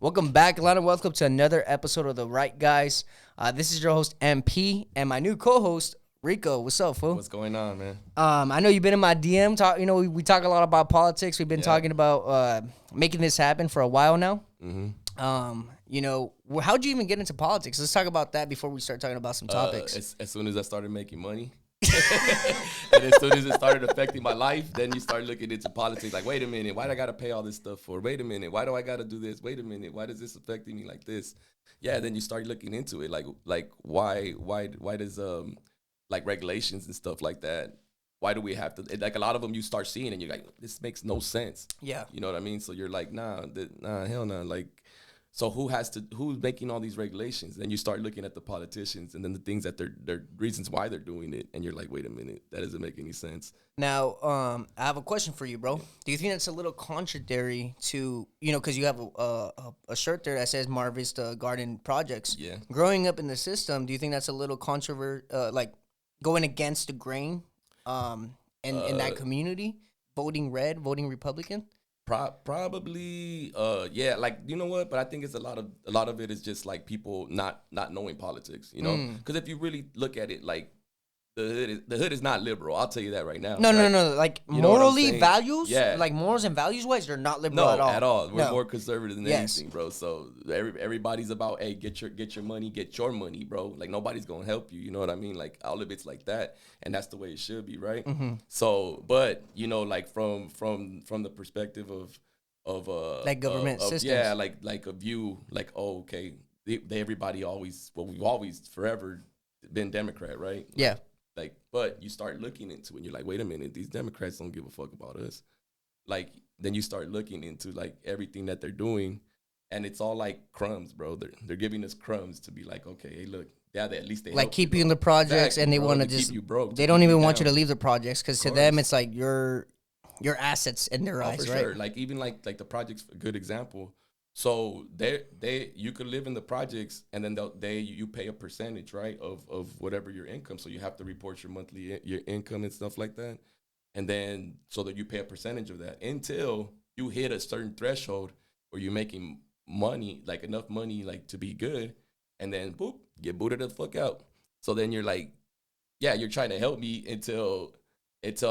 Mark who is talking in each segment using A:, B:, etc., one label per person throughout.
A: Welcome back, Lana. Welcome to another episode of The Right Guys. This is your host, MP, and my new co-host, Rico. What's up, fool?
B: What's going on, man?
A: I know you've been in my DM. We talk a lot about politics. We've been talking about making this happen for a while now. How'd you even get into politics? Let's talk about that before we start talking about some topics.
B: As soon as I started making money, and as soon as it started affecting my life, then you start looking into politics. Like, wait a minute, why do I got to pay all this stuff for? Wait a minute, why do I got to do this? Wait a minute, why does this affecting me like this? Yeah, then you start looking into it. Like why does like regulations and stuff like that? Why do we have to? Like a lot of them, you start seeing and you're like, this makes no sense.
A: Yeah,
B: you know what I mean. So you're like, nah, hell no. Like, so who's making all these regulations? Then you start looking at the politicians and then the things that they're reasons why they're doing it, and you're like, wait a minute, that doesn't make any sense.
A: Now, I have a question for you, bro. Do you think that's a little contradictory to, because you have a shirt there that says Mar Vista Garden Projects?
B: Yeah.
A: Growing up in the system, do you think that's a little like going against the grain in that community? Voting red, voting Republican?
B: Probably, yeah. Like, you know what? But I think it's a lot of it is just like people not knowing politics. Because if you really look at it, like the hood is not liberal. I'll tell you that right now.
A: No. Like morally,
B: values,
A: values, like morals and values wise, they're not liberal at all.
B: We're more conservative than anything, bro. So everybody's about, hey, get your money, bro. Like nobody's gonna help you. You know what I mean? Like all of it's like that, and that's the way it should be, right?
A: Mm-hmm.
B: So, but like from the perspective of
A: like government systems,
B: yeah, like a view, like, oh, okay, everybody always, we've always forever been Democrat, right?
A: Yeah.
B: Like, but you start looking into it and you're like, wait a minute, these Democrats don't give a fuck about us. Like, then you start looking into like everything that they're doing, and it's all like crumbs, bro. They're giving us crumbs to be like, okay, hey, look, yeah, at least they
A: like keep you in the projects, exactly, and they want to just
B: keep you broke.
A: They don't even want you to leave the projects because to them it's like your assets in their eyes,
B: for
A: right?
B: Sure. Like even like the projects, a good example. So you could live in the projects, and then you pay a percentage, right, of whatever your income. So you have to report your monthly your income and stuff like that, and then so that you pay a percentage of that until you hit a certain threshold where you're making money, like enough money, like to be good, and then boop, get booted the fuck out. So then you're like, yeah, you're trying to help me until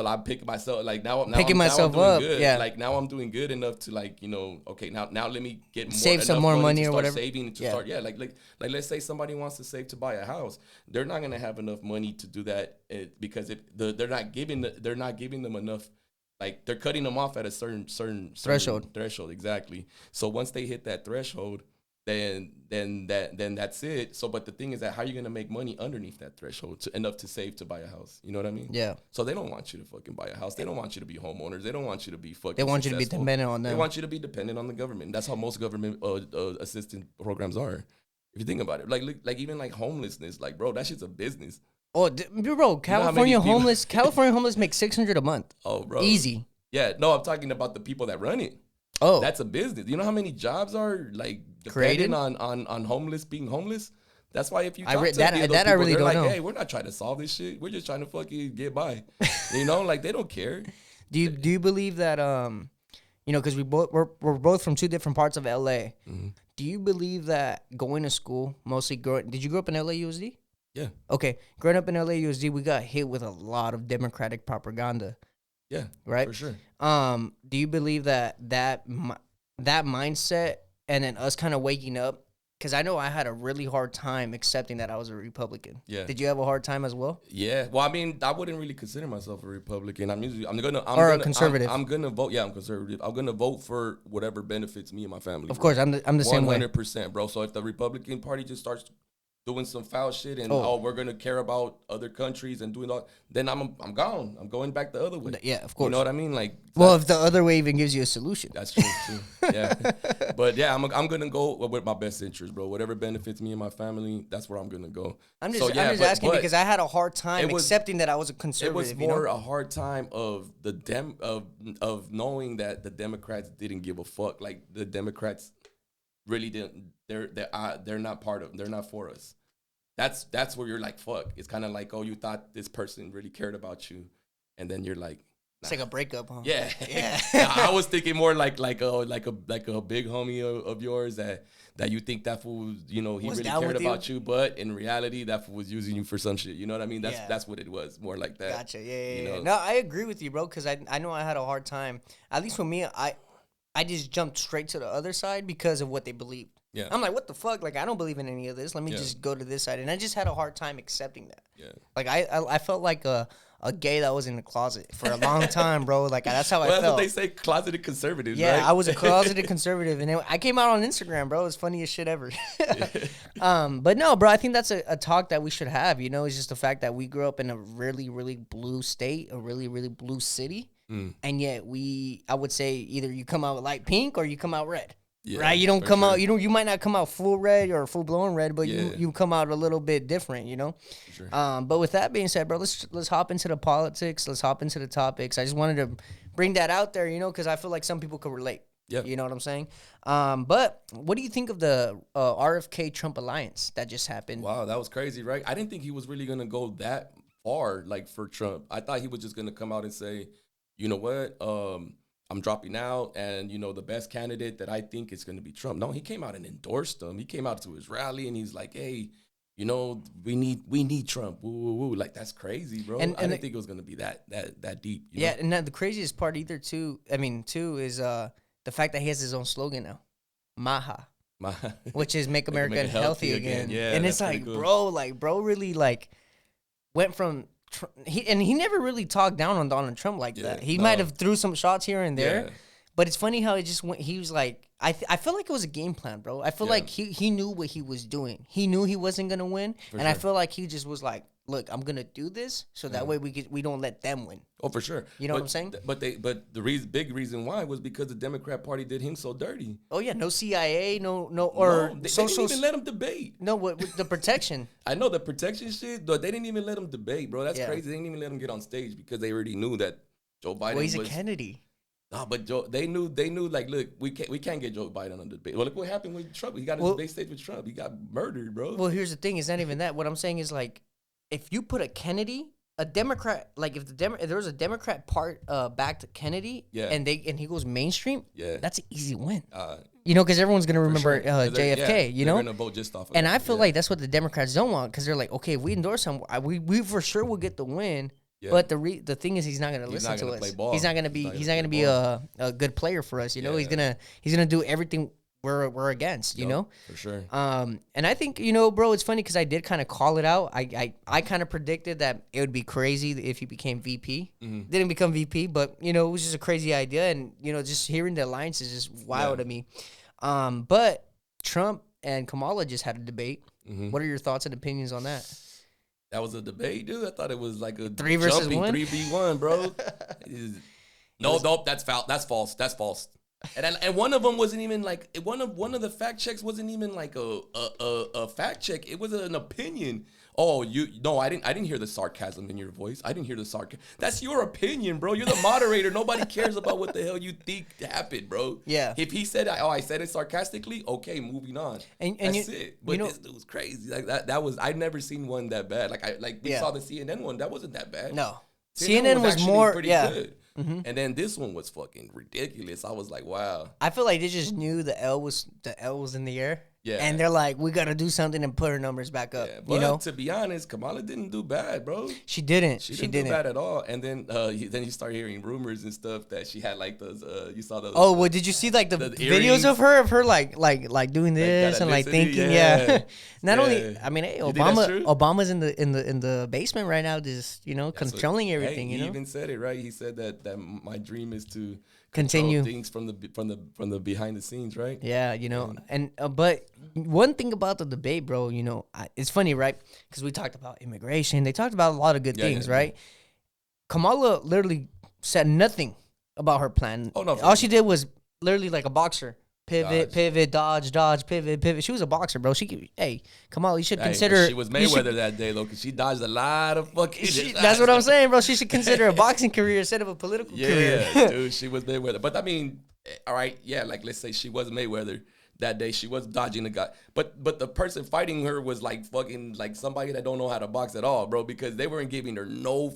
B: I pick myself, like now
A: picking myself
B: doing
A: up,
B: good.
A: yeah.
B: Like now I'm doing good enough to like, okay, now let me get
A: save some more money or whatever.
B: Saving to start, yeah. Like let's say somebody wants to save to buy a house, they're not gonna have enough money to do that because they're not giving them enough. Like they're cutting them off at a certain threshold, exactly. So once they hit that threshold, then that's it. So, but the thing is that how are you gonna make money underneath that threshold enough to save to buy a house? You know what I mean?
A: Yeah.
B: So they don't want you to fucking buy a house. They don't want you to be homeowners. They don't want you to be fucking.
A: They want
B: successful.
A: you to be dependent on them.
B: They want you to be dependent on the government. That's how most government assistance programs are. If you think about it, like even like homelessness, like bro, that shit's a business.
A: Oh, bro, California homeless makes $600 a month.
B: Oh, bro,
A: easy.
B: Yeah, no, I'm talking about the people that run it.
A: Oh,
B: that's a business. You know how many jobs are like
A: created
B: on homeless being homeless? That's why if you talk to
A: that
B: people,
A: I really
B: they're
A: don't
B: like,
A: know.
B: hey, we're not trying to solve this shit. We're just trying to fucking get by. Like they don't care.
A: Do you believe that because we're both from two different parts of LA.
B: Mm-hmm.
A: Do you believe that going to school, did you grow up in LAUSD?
B: Yeah.
A: Okay, growing up in LAUSD, we got hit with a lot of Democratic propaganda.
B: Yeah,
A: right.
B: For sure.
A: Do you believe that mindset and then us kind of waking up? Because I know I had a really hard time accepting that I was a Republican.
B: Yeah.
A: Did you have a hard time as well?
B: Yeah. Well, I mean, I wouldn't really consider myself a Republican. I'm
A: a conservative.
B: I'm gonna vote. Yeah, I'm conservative. I'm gonna vote for whatever benefits me and my family.
A: Of course, I'm the same way.
B: 100%, bro. So if the Republican Party just starts doing some foul shit and we're gonna care about other countries and doing all, then I'm gone. I'm going back the other way.
A: Yeah, of course.
B: You know what I mean? Like,
A: well, if the other way even gives you a solution.
B: That's true too. Yeah, but yeah, I'm gonna go with my best interest, bro. Whatever benefits me and my family, that's where I'm gonna go.
A: I'm just asking because I had a hard time accepting that I was a conservative.
B: It was more a hard time of of knowing that the Democrats didn't give a fuck. Like the Democrats really didn't. They're not part of. They're not for us. That's where you're like, fuck. It's kind of like, oh, you thought this person really cared about you, and then you're like,
A: It's like a breakup, huh?
B: Yeah,
A: Yeah.
B: I was thinking more like a big homie of yours that you think that fool, he
A: Was
B: really
A: down
B: cared
A: with you?
B: about you, but in reality, that fool was using you for some shit. You know what I mean?
A: Yeah.
B: That's what it was, more like that.
A: Gotcha. Yeah.
B: You know?
A: No, I agree with you, bro. Because I know I had a hard time. At least for me, I just jumped straight to the other side because of what they believed.
B: Yeah.
A: I'm like, what the fuck? Like, I don't believe in any of this. Let me
B: Yeah.
A: just go to this side. And I just had a hard time accepting that.
B: Yeah.
A: Like, I felt like a gay that was in the closet for a long time, bro. Like, that's how I
B: Well,
A: felt.
B: that's what they say, closeted conservatives,
A: Yeah,
B: right?
A: I was a closeted conservative, and I came out on Instagram, bro. It's funniest shit ever. But no, bro, I think that's a talk that we should have. It's just the fact that we grew up in a really, really blue state, a really, really blue city, and yet I would say either you come out light pink or you come out red.
B: Yeah,
A: right? You don't come
B: sure.
A: out, you might not come out full red or full blown red, but
B: Yeah.
A: you come out a little bit different,
B: Sure.
A: But with that being said, bro, let's hop into the politics. Let's hop into the topics. I just wanted to bring that out there, because I feel like some people could relate.
B: Yeah.
A: You know what I'm saying? But what do you think of the RFK Trump alliance that just happened?
B: Wow, that was crazy, right? I didn't think he was really gonna go that far, like for Trump. I thought he was just gonna come out and say, you know what, I'm dropping out, and the best candidate that I think is gonna be Trump. No, he came out and endorsed him. He came out to his rally and he's like, hey, we need Trump. Woo, woo, woo. Like, that's crazy, bro.
A: And
B: I didn't think it was gonna be that deep. You
A: Yeah,
B: know?
A: and then the craziest part too, is the fact that he has his own slogan now, Maha, which is Make America Healthy Again.
B: Yeah,
A: and it's
B: that's
A: like,
B: pretty cool.
A: bro really went from he never really talked down on Donald Trump like that. He might have threw some shots here and there,
B: Yeah.
A: but it's funny how it just went. He was like, I feel like it was a game plan, bro. I feel like he knew what he was doing. He knew he wasn't gonna win, I feel like he just was like, look, I'm gonna do this so that way we don't let them win.
B: Oh, for sure.
A: You know what I'm saying?
B: But the big reason why was because the Democrat Party did him so dirty.
A: Oh yeah, no CIA, no
B: They
A: social.
B: didn't even let him debate.
A: No, with the protection.
B: I know the protection shit, but they didn't even let him debate, bro. That's
A: Yeah.
B: crazy. They didn't even let him get on stage because they already knew that Joe Biden
A: Well, he's
B: was.
A: a Kennedy.
B: Nah, but they knew like, look, we can't get Joe Biden on the debate. Well, look what happened with Trump. He got his debate stage with Trump. He got murdered, bro.
A: Well, here's the thing. It's not even that. What I'm saying is if you put a Kennedy, a Democrat, if there was a Democrat backed Kennedy,
B: Yeah.
A: and he goes mainstream,
B: Yeah.
A: that's an easy win. Because everyone's gonna remember
B: sure. 'Cause
A: JFK.
B: they're gonna vote just off of
A: And
B: that.
A: I feel
B: Yeah.
A: like that's what the Democrats don't want, because they're like, okay, if we endorse him, we for sure will get the win.
B: Yeah.
A: But the thing is, he's not gonna listen
B: not
A: to
B: gonna
A: us.
B: play ball.
A: He's not gonna be a good player for us. He's gonna do everything we're against.
B: For sure.
A: And I think bro, it's funny because I did kind of call it out. I kind of predicted that it would be crazy if he became VP.
B: Mm-hmm.
A: Didn't become VP, but it was just a crazy idea, and just hearing the alliance is just wild to me. But Trump and Kamala just had a debate.
B: Mm-hmm.
A: What are your thoughts and opinions on that?
B: That was a debate, dude. I thought it was like a
A: 3 versus 1?
B: 3v1, bro. No, that's foul. That's false. That's false. And one of them wasn't even like one of the fact checks wasn't even like a fact check. It was an opinion. Oh, I didn't hear the sarcasm in your voice. I didn't hear the sarcasm. That's your opinion, bro. You're the moderator. Nobody cares about what the hell you think happened, bro.
A: Yeah.
B: If he said, I said it sarcastically, okay, moving on.
A: And
B: that's it. But this dude was crazy. Like that was I'd never seen one that bad. We saw the CNN one. That wasn't that bad.
A: No.
B: CNN was
A: more
B: pretty good. Mm-hmm. And then this one was fucking ridiculous. I was like, wow.
A: I feel like they just knew the L was in the air.
B: Yeah.
A: And they're like, we got to do something and put her numbers back up.
B: Yeah, but to be honest, Kamala didn't do bad, bro.
A: She didn't.
B: She didn't do bad at all. And then you start hearing rumors and stuff that she had like those. You saw those.
A: Oh, well, did you see like the videos of her like doing this and like thinking? Yeah. Not only, I mean, hey, Obama's in the basement right now, just controlling everything.
B: He even said it right. He said that my dream is to
A: continue
B: things from the behind the scenes, right?
A: Yeah, and but one thing about the debate, bro, it's funny, right? Because we talked about immigration. They talked about a lot of good things, right? Kamala literally said nothing about her plan.
B: Oh, no.
A: All she did was literally like a boxer. Pivot, dodge, pivot. She was a boxer, bro. Kamala, you should consider.
B: She was Mayweather that day, though, because she dodged a lot of fucking.
A: That's what I'm saying, bro. She should consider a boxing career instead of a political career.
B: Yeah, dude, she was Mayweather. But I mean, all right, yeah, like let's say she was Mayweather. that day. She was dodging the guy, but the person fighting her was like fucking like somebody that don't know how to box at all, bro. Because they weren't giving her no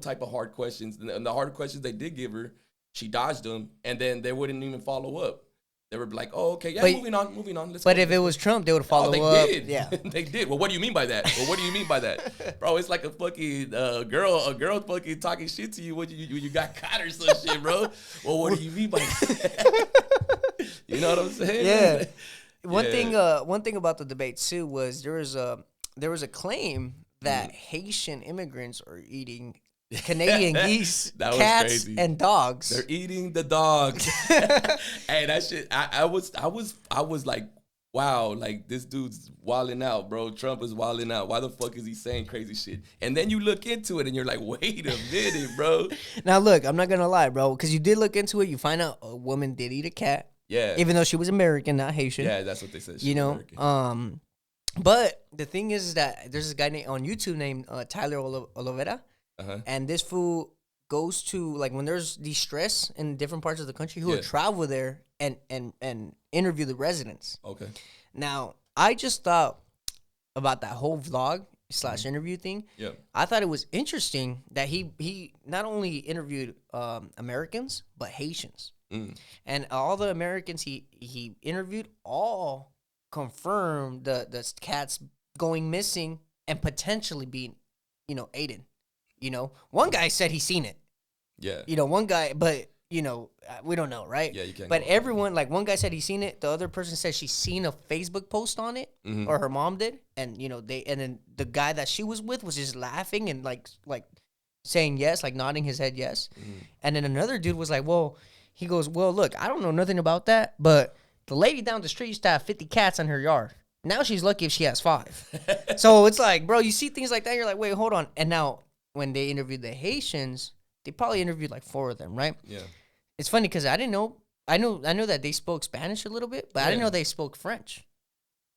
B: type of hard questions, and the hard questions they did give her, she dodged them, and then they wouldn't even follow up. They were like, "Oh, okay, yeah, moving on."
A: But if it was Trump, they would follow
B: they
A: up.
B: Did.
A: Yeah,
B: they did. Well, what do you mean by that? Bro? It's like a fucking girl fucking talking shit to you when you got caught or some shit, bro. Well, what do you mean by that? You know what I'm saying?
A: Yeah. One thing about the debate too was there was a claim that Haitian immigrants are eating Canadian geese, cats, crazy. And dogs.
B: They're eating the dogs. Hey, that shit. I was like, wow, like this dude's wilding out, bro. Trump is wilding out. Why the fuck is he saying crazy shit? And then you look into it and you're like, wait a minute, bro.
A: Now look, I'm not gonna lie, bro, because you did look into it. You find out a woman did eat a cat.
B: Yeah.
A: Even though she was American, not Haitian.
B: Yeah, that's what they said.
A: You know. American. But the thing is that there's this guy on YouTube named Tyler Oliveira. And this fool goes to, like, when there's distress in different parts of the country, he will travel there and interview the residents.
B: Okay.
A: Now, I just thought about that whole vlog / interview thing.
B: Yeah.
A: I thought it was interesting that he not only interviewed Americans, but Haitians. And all the Americans he interviewed all confirmed the cats going missing and potentially being, eaten. One guy said he's seen it.
B: Yeah.
A: One guy, but, we don't know, right?
B: Yeah, you can't.
A: But everyone, like, one guy said he's seen it. The other person said she's seen a Facebook post on it, or her mom did. And, and then the guy that she was with was just laughing and, like saying yes, like nodding his head yes. And then another dude was like, he goes, well, look, I don't know nothing about that, but the lady down the street used to have 50 cats in her yard. Now she's lucky if she has 5. So it's like, bro, you see things like that, you're like, wait, hold on. And now, when they interviewed the Haitians, they probably interviewed like 4 of them, right?
B: Yeah.
A: It's funny because I didn't know. I know that they spoke Spanish a little bit, but I didn't know they spoke French.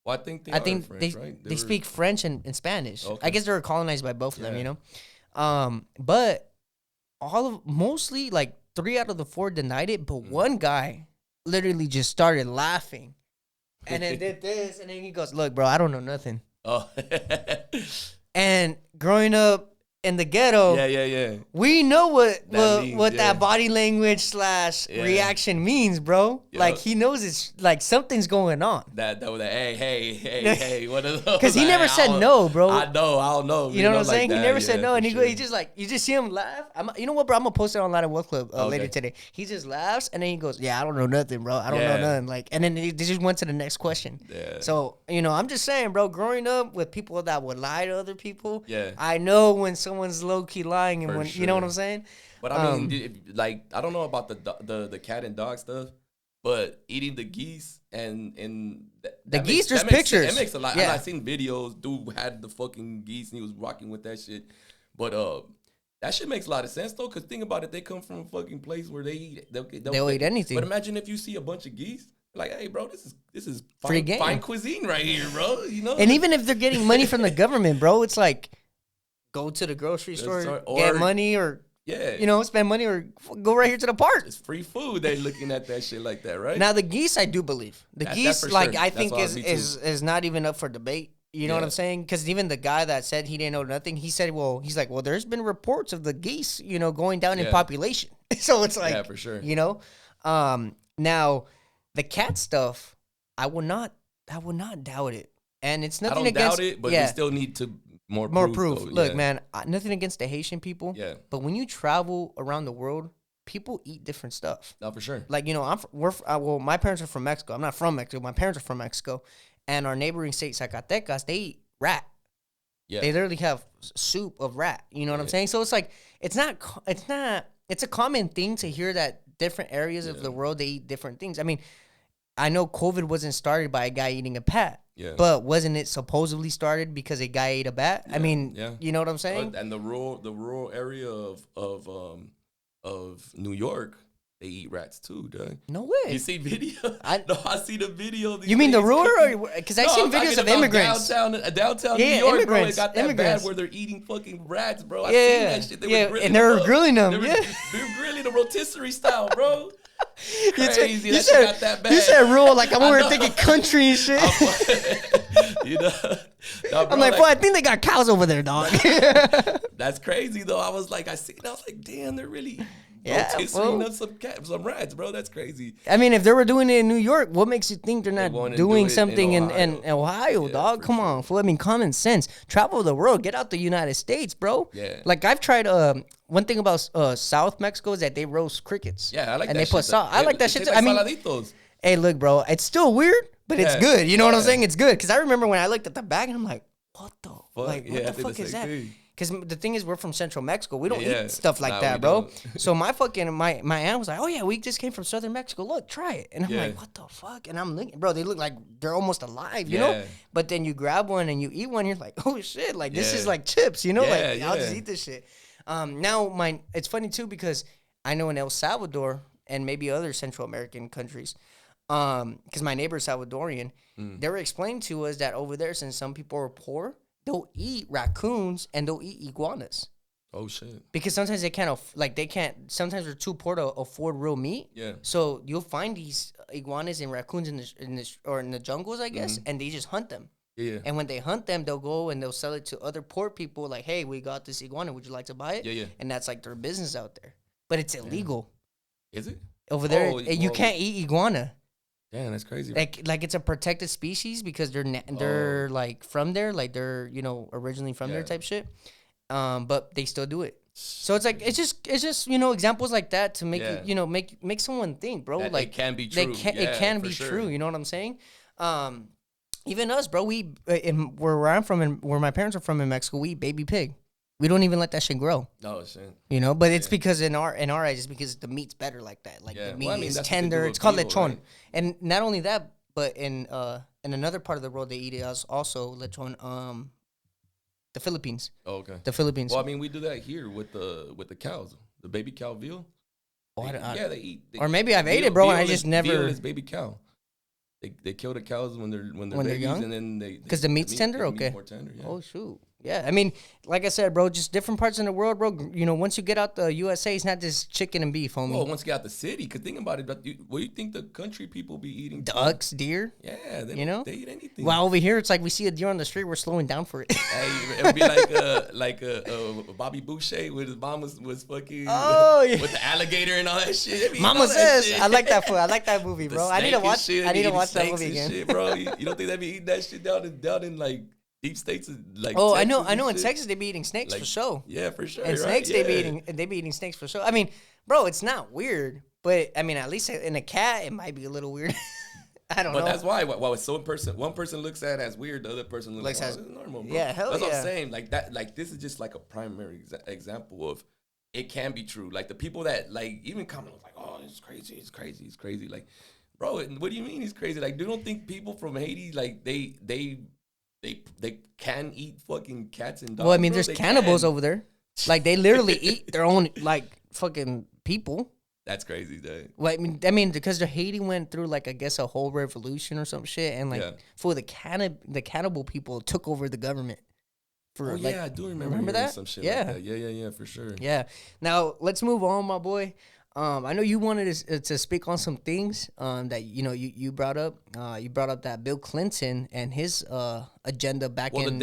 B: Well, I think French, right?
A: They speak French and Spanish.
B: Okay.
A: I guess they were colonized by both of them, But mostly like 3 out of the 4 denied it, but one guy literally just started laughing, and then did this, and then he goes, "Look, bro, I don't know nothing."
B: Oh.
A: And growing up in the ghetto, we know what that body language / reaction means, bro. Yep. Like, he knows it's like something's going on.
B: That hey, what are those?
A: Because he never said no, bro.
B: I don't know.
A: You know what I'm saying? He never said no, and he just like, you just see him laugh. You know what, bro? I'm gonna post it on Latin Wealth Club later today. He just laughs, and then he goes, "Yeah, I don't know nothing, bro. I don't know nothing." Like, and then they just went to the next question.
B: Yeah.
A: So I'm just saying, bro. Growing up with people that would lie to other people,
B: yeah,
A: I know when someone's low key lying, and
B: For
A: when
B: sure.
A: you know what I'm saying.
B: But I mean, like, I don't know about the cat and dog stuff, but eating the geese and
A: the geese, there's pictures.
B: It makes a lot. Yeah. I've seen videos. Dude had the fucking geese and he was rocking with that shit. But that shit makes a lot of sense though, because think about it, they come from a fucking place where they'll eat
A: anything.
B: But imagine if you see a bunch of geese. Like, hey, bro, this is
A: fine
B: cuisine right here, bro.
A: And even if they're getting money from the government, bro, it's like, go to the grocery store, get money, or spend money, or go right here to the park.
B: It's free food. They're looking at that shit like that, right?
A: Now the geese, I do believe the geese, like, I think is not even up for debate. You know what I'm saying? Because even the guy that said he didn't know nothing, he said, he's like, there's been reports of the geese, going down in population. So it's like,
B: for sure.
A: Now the cat stuff, I would not doubt it, and it's nothing against.
B: I don't doubt it, but we still need to. More proof.
A: Though. Look, man, nothing against the Haitian people.
B: Yeah.
A: But when you travel around the world, people eat different stuff.
B: No, for sure.
A: Like, my parents are from Mexico. I'm not from Mexico. My parents are from Mexico. And our neighboring state, Zacatecas, they eat rat. Yeah. They literally have soup of rat. You know what I'm saying? So it's like, it's a common thing to hear that different areas of the world, they eat different things. I mean, I know COVID wasn't started by a guy eating a bat.
B: Yeah.
A: But wasn't it supposedly started because a guy ate a bat? Yeah. I mean, you know what I'm saying?
B: And the rural area of New York, they eat rats too, dog.
A: No way.
B: You see video? I see the video.
A: You mean the rural? Because I've seen videos of immigrants.
B: Downtown New York, bro. It got that bad where they're eating fucking rats, bro. I seen that shit.
A: And they're grilling them.
B: They're grilling the rotisserie style, bro. Crazy.
A: You
B: That shit
A: said,
B: got that bad.
A: you said rural like I'm
B: I
A: over
B: know.
A: here thinking country and shit.
B: You know, no, bro,
A: I'm like, boy, I think they got cows over there, dog.
B: that's crazy though. I was like, I was like, damn, they're really
A: Yeah,
B: rotisserie
A: fool.
B: up some rats, bro. That's crazy.
A: I mean, if they were doing it in New York, what makes you think they're not
B: won't do
A: doing
B: it in
A: something in Ohio,
B: Yeah,
A: dog?
B: for
A: Come
B: sure.
A: on, fool. I mean, common sense. Travel the world. Get out the United States, bro.
B: Yeah.
A: Like, I've tried, one thing about South Mexico is that they roast crickets.
B: Yeah, I like
A: and
B: that
A: they
B: shit.
A: put salt. I like that
B: It
A: shit
B: tastes
A: too.
B: like
A: I mean,
B: saladitos.
A: hey, look, bro, it's still weird, but it's
B: Yeah,
A: good. You know what I'm
B: yeah.
A: saying? It's good. Because I remember when I looked at the bag and I'm like, what the? Like,
B: Yeah, I
A: what the
B: did the
A: fuck is
B: same
A: that?
B: thing.
A: Because the thing is, we're from Central Mexico. We don't
B: Yeah,
A: eat stuff like
B: nah,
A: that,
B: we
A: bro.
B: don't.
A: So my aunt was like, "Oh yeah, we just came from Southern Mexico. Look, try it." And I'm
B: Yeah.
A: like, "What the fuck?" And I'm looking, bro. They look like they're almost alive, you know.
B: Yeah.
A: But then you grab one and you eat one, you're like, "Oh shit! Like this is
B: Yeah.
A: like chips, you know?
B: Yeah,
A: like I'll just
B: yeah.
A: eat this shit." Now it's funny too because I know in El Salvador and maybe other Central American countries, because my neighbor's Salvadorian, they were explaining to us that over there, since some people are poor, they'll eat raccoons and they'll eat iguanas.
B: Oh shit.
A: Because sometimes they can't, sometimes they're too poor to afford real meat.
B: Yeah.
A: So you'll find these iguanas and raccoons in the jungles, I guess, and they just hunt them.
B: Yeah.
A: And when they hunt them, they'll go and they'll sell it to other poor people. Like, hey, we got this iguana. Would you like to buy it?
B: Yeah, yeah.
A: And that's like their business out there. But it's illegal
B: Is it?
A: over there.
B: Oh,
A: You
B: well,
A: can't eat iguana.
B: Damn, that's crazy.
A: Like it's a protected species because they're like from there, like they're originally from there
B: Yeah.
A: type shit. But they still do it. So it's like it's just examples like that to make
B: Yeah.
A: you make someone think, bro.
B: That
A: Like
B: it can be
A: they
B: true.
A: can
B: Yeah,
A: it can
B: for
A: be
B: sure.
A: true. You know what I'm saying? Even us, bro. We in where I'm from and where my parents are from in Mexico, we eat baby pig. We don't even let that shit grow.
B: No shit.
A: But it's because in our eyes, it's because the meat's better like that. Like
B: Yeah.
A: the meat
B: Well, I mean,
A: is
B: that's what they do
A: tender.
B: with
A: It's called
B: veal,
A: lechon,
B: right?
A: and not only that, but in another part of the world they eat it as also lechon. The Philippines.
B: Oh, okay.
A: The Philippines.
B: Well, I mean, we do that here with the cows, the baby cow veal.
A: Oh,
B: Yeah, they eat.
A: or maybe I've ate it, bro, and I just never.
B: Veal is baby cow. They kill the cows when they're babies,
A: young?
B: and then
A: Because the meat's tender?
B: the
A: Okay.
B: meat's more tender. Yeah.
A: Oh shoot. Yeah, I mean, like I said, bro, just different parts in the world, bro. Once you get out the USA, it's not just chicken and beef, homie.
B: Well, once you get out the city, because think about it, what do you think the country people be eating?
A: Ducks, deer.
B: Yeah, they
A: You know?
B: they eat anything.
A: Well, over here, it's like we see a deer on the street, we're slowing down for it.
B: Hey, it would be like Bobby Boucher with his mom was fucking
A: Oh, yeah.
B: with the alligator and all that shit. They be eating
A: Mama
B: all that
A: says,
B: shit.
A: I like that food. I like that movie,
B: The
A: bro. I need to
B: snake and
A: watch.
B: shit,
A: I need to
B: eating
A: watch that
B: snakes
A: movie
B: and
A: again.
B: shit, bro. You don't think they be eating that shit down in like deep states of, like
A: Oh,
B: Texas
A: I know.
B: and
A: In
B: shit?
A: Texas, they be eating snakes
B: Like,
A: for sure.
B: Yeah, for sure.
A: And
B: right?
A: snakes,
B: yeah.
A: they be eating snakes for sure. I mean, bro, it's not weird, but I mean, at least in a cat, it might be a little weird. I don't
B: But
A: know.
B: that's why it's one person looks at it as weird, the other person looks
A: Looks
B: like,
A: as-
B: this is normal, bro.
A: yeah, hell
B: that's what
A: yeah.
B: I'm saying. Like that, like this is just like a primary example of it can be true. Like the people that like even comment like, oh, it's crazy. Like, bro, what do you mean he's crazy? Like, you don't think people from Haiti like they can eat fucking cats and dogs?
A: Well, I mean,
B: bro?
A: there's
B: They
A: cannibals
B: can.
A: over there. Like they literally eat their own like fucking people.
B: That's crazy, dude.
A: Well, I mean, because the Haiti went through like I guess a whole revolution or some shit, and like
B: Yeah.
A: for the cannibal people took over the government. For
B: Oh
A: like,
B: yeah, I do remember
A: remember
B: hearing
A: that?
B: some shit
A: Yeah.
B: like that. Yeah, for sure.
A: Yeah. Now let's move on, my boy. I know you wanted to speak on some things that you brought up. You brought up that Bill Clinton and his agenda back
B: Well,
A: in.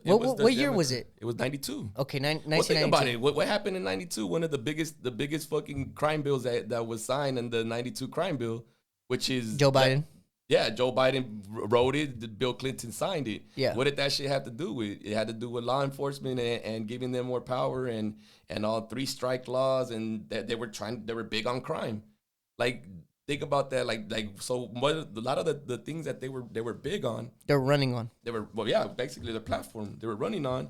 B: what
A: year was it?
B: It was 92.
A: Okay,
B: Well, think
A: 1992.
B: about it. What happened in 92? One of the biggest fucking crime bills that was signed in the 92 crime bill, which is
A: Joe Biden.
B: Yeah, Joe Biden wrote it. Bill Clinton signed it.
A: Yeah.
B: What did that shit have to do with? It had to do with law enforcement and giving them more power and all 3 strike laws, and that they were big on crime. Like, think about that. So a lot of the things that they were big on,
A: They're running on.
B: basically the platform they were running on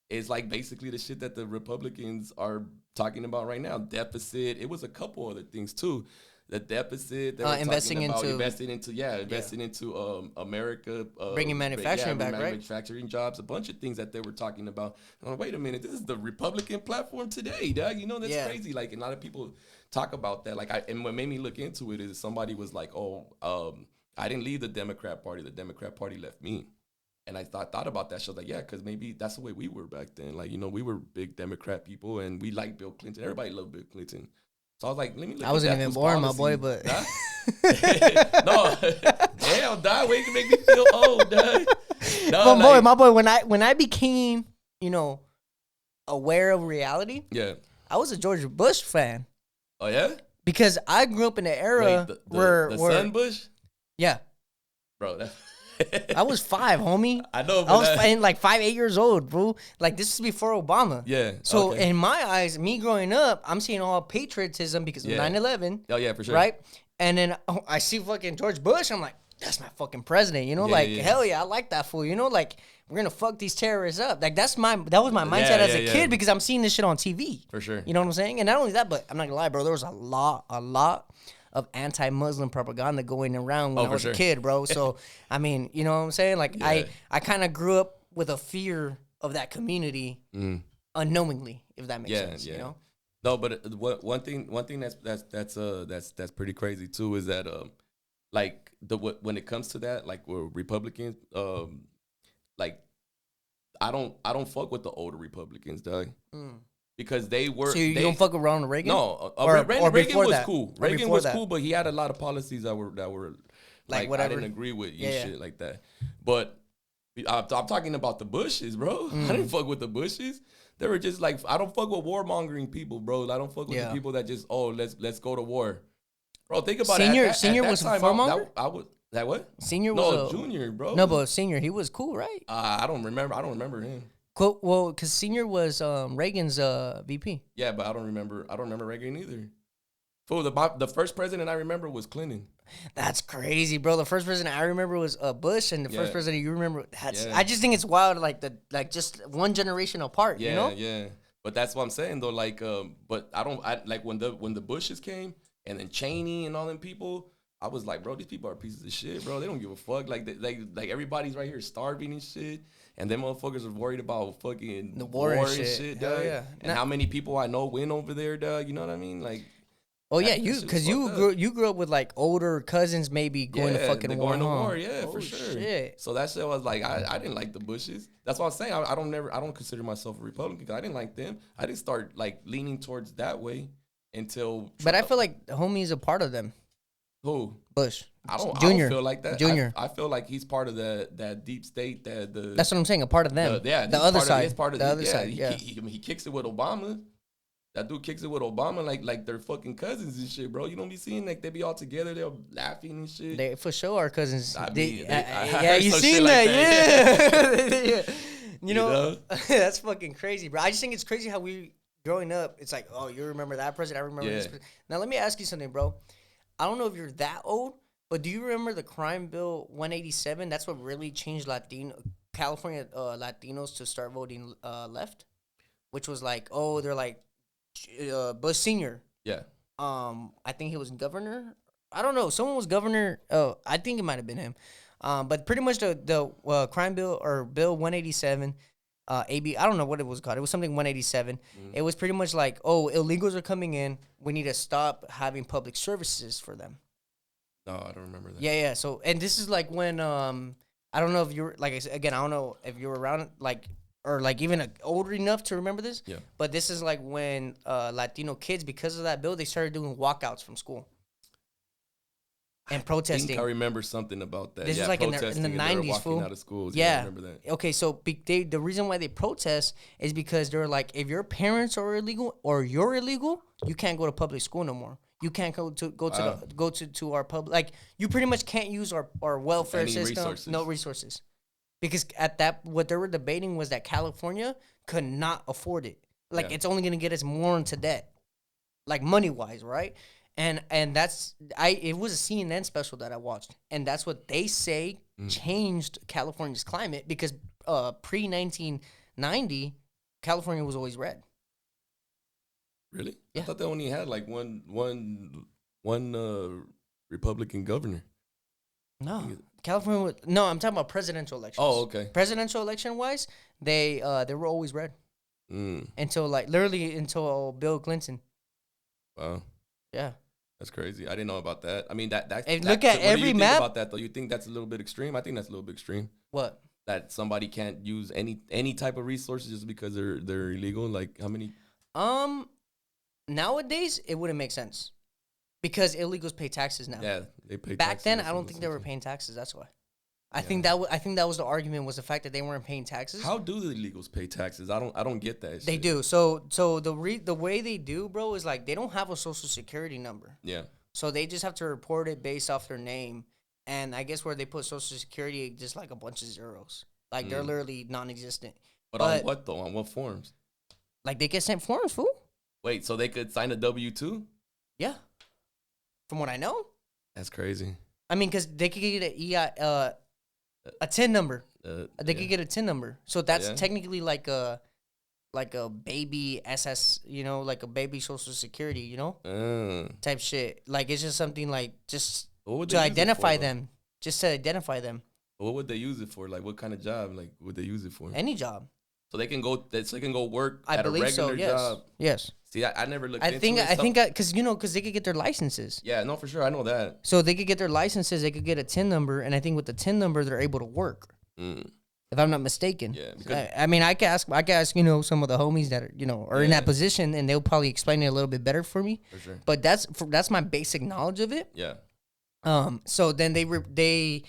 B: is like basically the shit that the Republicans are talking about right now. Deficit. It was a couple other things too. The deficit. They were
A: Investing
B: investing into America.
A: Bringing manufacturing back, right?
B: Manufacturing jobs. A bunch of things that they were talking about. I'm like, wait a minute, this is the Republican platform today, dog. That's crazy. Like, and a lot of people talk about that. And what made me look into it is somebody was like, I didn't leave the Democrat Party. The Democrat Party left me. And I thought about that. So I was like, yeah, because maybe that's the way we were back then. Like, we were big Democrat people, and we liked Bill Clinton. Everybody loved Bill Clinton. So I was like, let me look
A: I
B: at
A: wasn't
B: that
A: even
B: fool's
A: born, my
B: policy.
A: boy, but
B: Huh? No, damn, dog, wait to make me feel old, dog. No,
A: my boy, when I became, you know, aware of reality,
B: yeah.
A: I was a George Bush fan
B: Oh yeah.
A: because I grew up in an
B: Wait,
A: era
B: the Sun Bush,
A: yeah,
B: bro. That
A: I was 5, homie.
B: I know,
A: I
B: but
A: was like 5, 8 years old, bro. Like this is before Obama.
B: yeah.
A: So
B: Okay.
A: in my eyes, me growing up, I'm seeing all patriotism because of
B: Yeah.
A: 9/11.
B: Oh yeah, for sure.
A: Right? And then I see fucking George Bush. I'm like, that's my fucking president. You know,
B: Yeah,
A: like
B: yeah, yeah.
A: hell yeah, I like that fool. You know, like we're gonna fuck these terrorists up. Like that was my mindset
B: Yeah,
A: as a
B: yeah,
A: kid
B: yeah.
A: because I'm seeing this shit on TV.
B: For sure.
A: You know what I'm saying? And not only that, but I'm not gonna lie, bro. There was a lot of anti-Muslim propaganda going around when I
B: for
A: was
B: sure.
A: a kid, bro. So I mean, you know what I'm saying? Like
B: Yeah.
A: I kind of grew up with a fear of that community unknowingly, if that makes
B: Yeah,
A: sense.
B: yeah.
A: You know?
B: No, but one thing that's pretty crazy too is that like when it comes to that, like we're Republicans, like I don't fuck with the older Republicans, dog, because
A: So you don't fuck around with Reagan?
B: no,
A: Or
B: Reagan
A: before
B: was
A: that?
B: cool.
A: Or
B: Reagan
A: before
B: was
A: that?
B: cool, but he had a lot of policies that were like I
A: whatever?
B: didn't agree with and
A: Yeah, yeah.
B: shit like that. But I'm talking about the Bushes, bro. I didn't fuck with the Bushes. They were just like, I don't fuck with warmongering people, bro. I don't fuck with the people that just let's go to war, bro. Think about
A: Senior,
B: it.
A: Senior
B: At that
A: was a
B: time,
A: warmonger?
B: I was that what?
A: Senior
B: No,
A: was
B: Junior, bro.
A: No, but Senior, he was cool, right?
B: I don't remember him.
A: Cool. Well, because Senior was Reagan's VP.
B: Yeah, but I don't remember Reagan either. Fool, the first president I remember was Clinton.
A: That's crazy, bro. The first president I remember was Bush, and the first president you remember.
B: Yeah.
A: I just think it's wild, like just one generation apart.
B: Yeah,
A: you know?
B: yeah. But that's what I'm saying though. Like, but I like when the Bushes came and then Cheney and all them people. I was like, bro, these people are pieces of shit, bro. They don't give a fuck. Like, like everybody's right here starving and shit, and them motherfuckers are worried about fucking
A: The war and shit. Hell
B: dog.
A: yeah.
B: And how many people I know went over there, dog. You know what I mean? Like,
A: Oh yeah,
B: that
A: you
B: shit
A: because
B: was fucked up.
A: you grew up with like older cousins maybe going to fucking
B: they're
A: war.
B: going to
A: huh?
B: war, yeah, for
A: Oh,
B: sure.
A: shit.
B: So that shit was like, I didn't like the Bushes. That's what I'm saying. I don't consider myself a Republican because I didn't like them. I didn't start like leaning towards that way until.
A: But I feel like homie is a part of them.
B: Who?
A: Bush.
B: I don't feel like that.
A: Junior.
B: I feel like he's part of that deep state.
A: That's what I'm saying. A part of them. The other side.
B: He's part of
A: the other
B: yeah,
A: side. Yeah.
B: he kicks it with Obama. That dude kicks it with Obama like they're fucking cousins and shit, bro. You don't be seeing like they be all together, they're laughing and shit.
A: They for sure are cousins.
B: I
A: Yeah,
B: heard
A: you
B: some
A: seen
B: shit
A: that?
B: like
A: Yeah. Yeah. You know,
B: know?
A: that's fucking crazy, bro. I just think it's crazy how we growing up. It's like, oh, you remember that president? I remember this. Now let me ask you something, bro. I don't know if you're that old, but do you remember the Crime Bill 187? That's what really changed California Latinos to start voting left, which was like, oh, they're like Bush Senior.
B: Yeah.
A: I think he was governor. I don't know. Someone was governor. Oh, I think it might have been him. But pretty much the crime bill or bill 187, AB. I don't know what it was called. It was something 187. It was pretty much like, oh, illegals are coming in. We need to stop having public services for them.
B: No, I don't remember that.
A: Yeah. So, and this is like when I don't know if you're like I said, again. I don't know if you were around like or like even older enough to remember this.
B: Yeah.
A: But this is like when Latino kids, because of that bill, they started doing walkouts from school and protesting.
B: I think I remember something about that.
A: This is like in the
B: protesting and they were
A: 90s,
B: walking
A: fool.
B: out of schools.
A: Yeah.
B: I remember that.
A: Okay, so the reason why they protest is because they're like, if your parents are illegal or you're illegal, you can't go to public school no more. You can't go to our public, like you pretty much can't use our welfare
B: Any
A: system.
B: resources.
A: No resources, because at that what they were debating was that California could not afford it. Like it's only gonna get us more into debt, like money wise, right? And that's it was a CNN special that I watched, and that's what they say changed California's climate because pre 1990 California was always red.
B: Really?
A: Yeah.
B: I thought they only had like one Republican governor.
A: No, California was, no. I'm talking about presidential elections.
B: Oh, okay.
A: Presidential election wise, they were always red until like literally until Bill Clinton.
B: Wow.
A: Yeah.
B: That's crazy. I didn't know about that. I mean, that
A: look at
B: what
A: every
B: do you
A: map.
B: think about that though? You think that's a little bit extreme? I think that's a little bit extreme.
A: What?
B: That somebody can't use any type of resources just because they're illegal. Like how many?
A: Nowadays, it wouldn't make sense because illegals pay taxes now.
B: Yeah, they pay
A: Back
B: taxes.
A: then, I don't think they were paying taxes. That's why. I
B: Yeah.
A: think that was the argument, was the fact that they weren't paying taxes.
B: How do the illegals pay taxes? I don't get that.
A: They
B: shit.
A: do. So the way they do, bro, is like they don't have a social security number.
B: Yeah.
A: So they just have to report it based off their name. And I guess where they put social security, just like a bunch of zeros. Like they're literally non-existent.
B: But on what though? On what forms?
A: Like they get sent forms, fool.
B: Wait, so they could sign a W-2?
A: Yeah. From what I know.
B: That's crazy.
A: I mean, because they could get a TIN number. They could get a TIN number. So that's technically like a baby SS, like a baby social security, type shit. Like it's just something like just to identify them. Just to identify them.
B: What would they use it for? Like what kind of job? Like would they use it for?
A: Any job.
B: So they can go work
A: I
B: at a
A: believe
B: regular
A: so, yes.
B: job.
A: Yes.
B: See, I never looked into it.
A: I think because they could get their licenses.
B: Yeah, no, for sure, I know that.
A: So they could get their licenses. They could get a TIN number, and I think with the TIN number, they're able to work. If I'm not mistaken.
B: Yeah. Because
A: I mean, I can ask some of the homies that are in that position, and they'll probably explain it a little bit better for me.
B: For sure.
A: But that's my basic knowledge of it.
B: Yeah.
A: So then they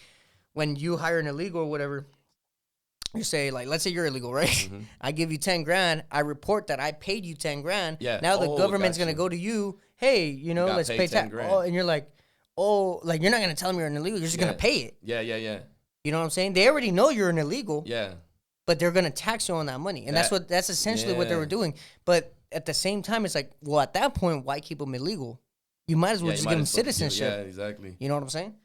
A: when you hire an illegal or whatever, you say, like, let's say you're illegal, right? Mm-hmm. I give you 10 grand. I report that I paid you 10 grand.
B: Yeah.
A: Now the government's going to go to you. Hey, let's pay 10 grand. Oh, and you're like, like, you're not going to tell them you're an illegal. You're just going to pay it.
B: Yeah.
A: You know what I'm saying? They already know you're an illegal.
B: Yeah.
A: But they're going to tax you on that money. And that's essentially what they were doing. But at the same time, it's like, well, at that point, why keep them illegal? You might as well just give them citizenship.
B: Yeah, exactly.
A: You know what I'm saying?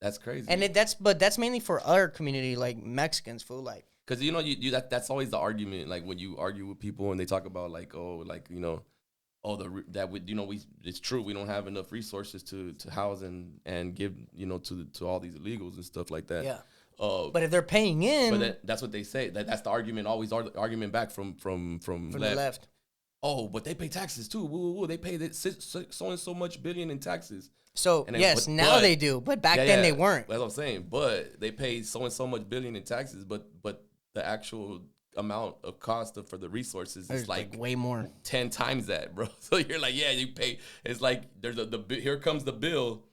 B: That's crazy.
A: And that's mainly for our community, like Mexicans, fool, like.
B: Because that's always the argument, like when you argue with people and they talk about like, it's true, we don't have enough resources to house and give to all these illegals and stuff like that.
A: Yeah. But if they're paying in,
B: but that's what they say. That's the argument. Always argument back from
A: the left.
B: Oh, but they pay taxes too. Woo. They pay so and so much billion in taxes.
A: So now they do, but back then they weren't.
B: That's what I'm saying. But they pay so and so much billion in taxes, but the actual amount of cost for the resources is like
A: way more,
B: 10 times that, bro. So you're like, yeah, you pay. It's like there's here comes the bill,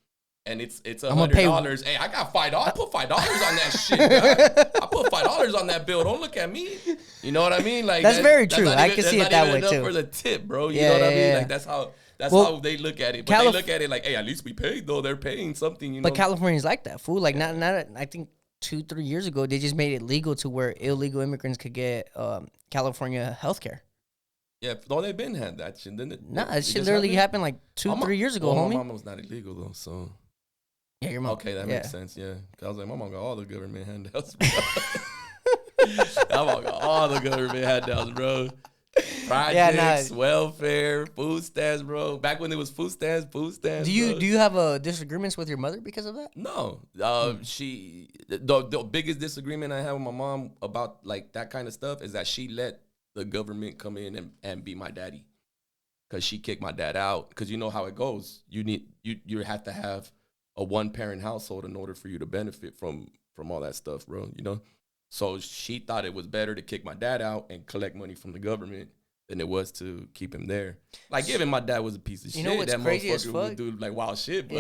B: and it's $100. Hey, I got $5. I put $5 on that shit. Bro. I put $5 on that bill. Don't look at me. You know what I mean? Like
A: that's very true. I can see it that way too.
B: For the tip, bro. You know what I mean? Like that's how they look at it. But they look at it like, hey, at least we paid though. They're paying something.
A: But California's like that, fool. Like not. I think 2-3 years ago they just made it legal to where illegal immigrants could get California healthcare.
B: Yeah, no, they've been had that shit.
A: That shit literally happened like 2-3 years ago, homie.
B: My mom was not illegal though, so.
A: Yeah, your mom.
B: Okay, that makes sense. Yeah, I was like, my mom got all the government handouts. Bro. My mom got all the government handouts, bro. Projects, welfare, food stamps, bro. Back when it was food stamps. Do
A: you have disagreements with your mother because of that?
B: No. She the biggest disagreement I have with my mom about like that kind of stuff is that she let the government come in and be my daddy, because she kicked my dad out. Because you know how it goes. You have to have a 1-parent household in order for you to benefit from all that stuff, bro. So she thought it was better to kick my dad out and collect money from the government than it was to keep him there. Like, given my dad was a piece of shit,
A: know what's
B: that
A: crazy as
B: motherfucker
A: fuck?
B: would do like wild shit.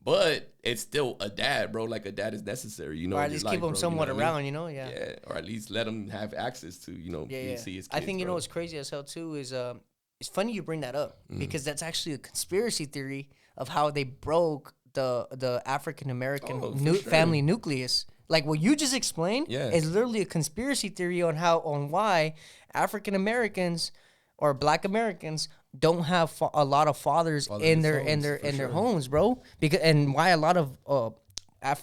B: But it's still a dad, bro. Like a dad is necessary,
A: Or at least keep him somewhat around, Yeah.
B: Yeah, or at least let him have access to, see his kids.
A: I think what's crazy as hell too is it's funny you bring that up because that's actually a conspiracy theory of how they broke the African American family nucleus. Like what you just explained is literally a conspiracy theory on why African Americans or Black Americans don't have a lot of fathers in their homes, bro. And why a lot of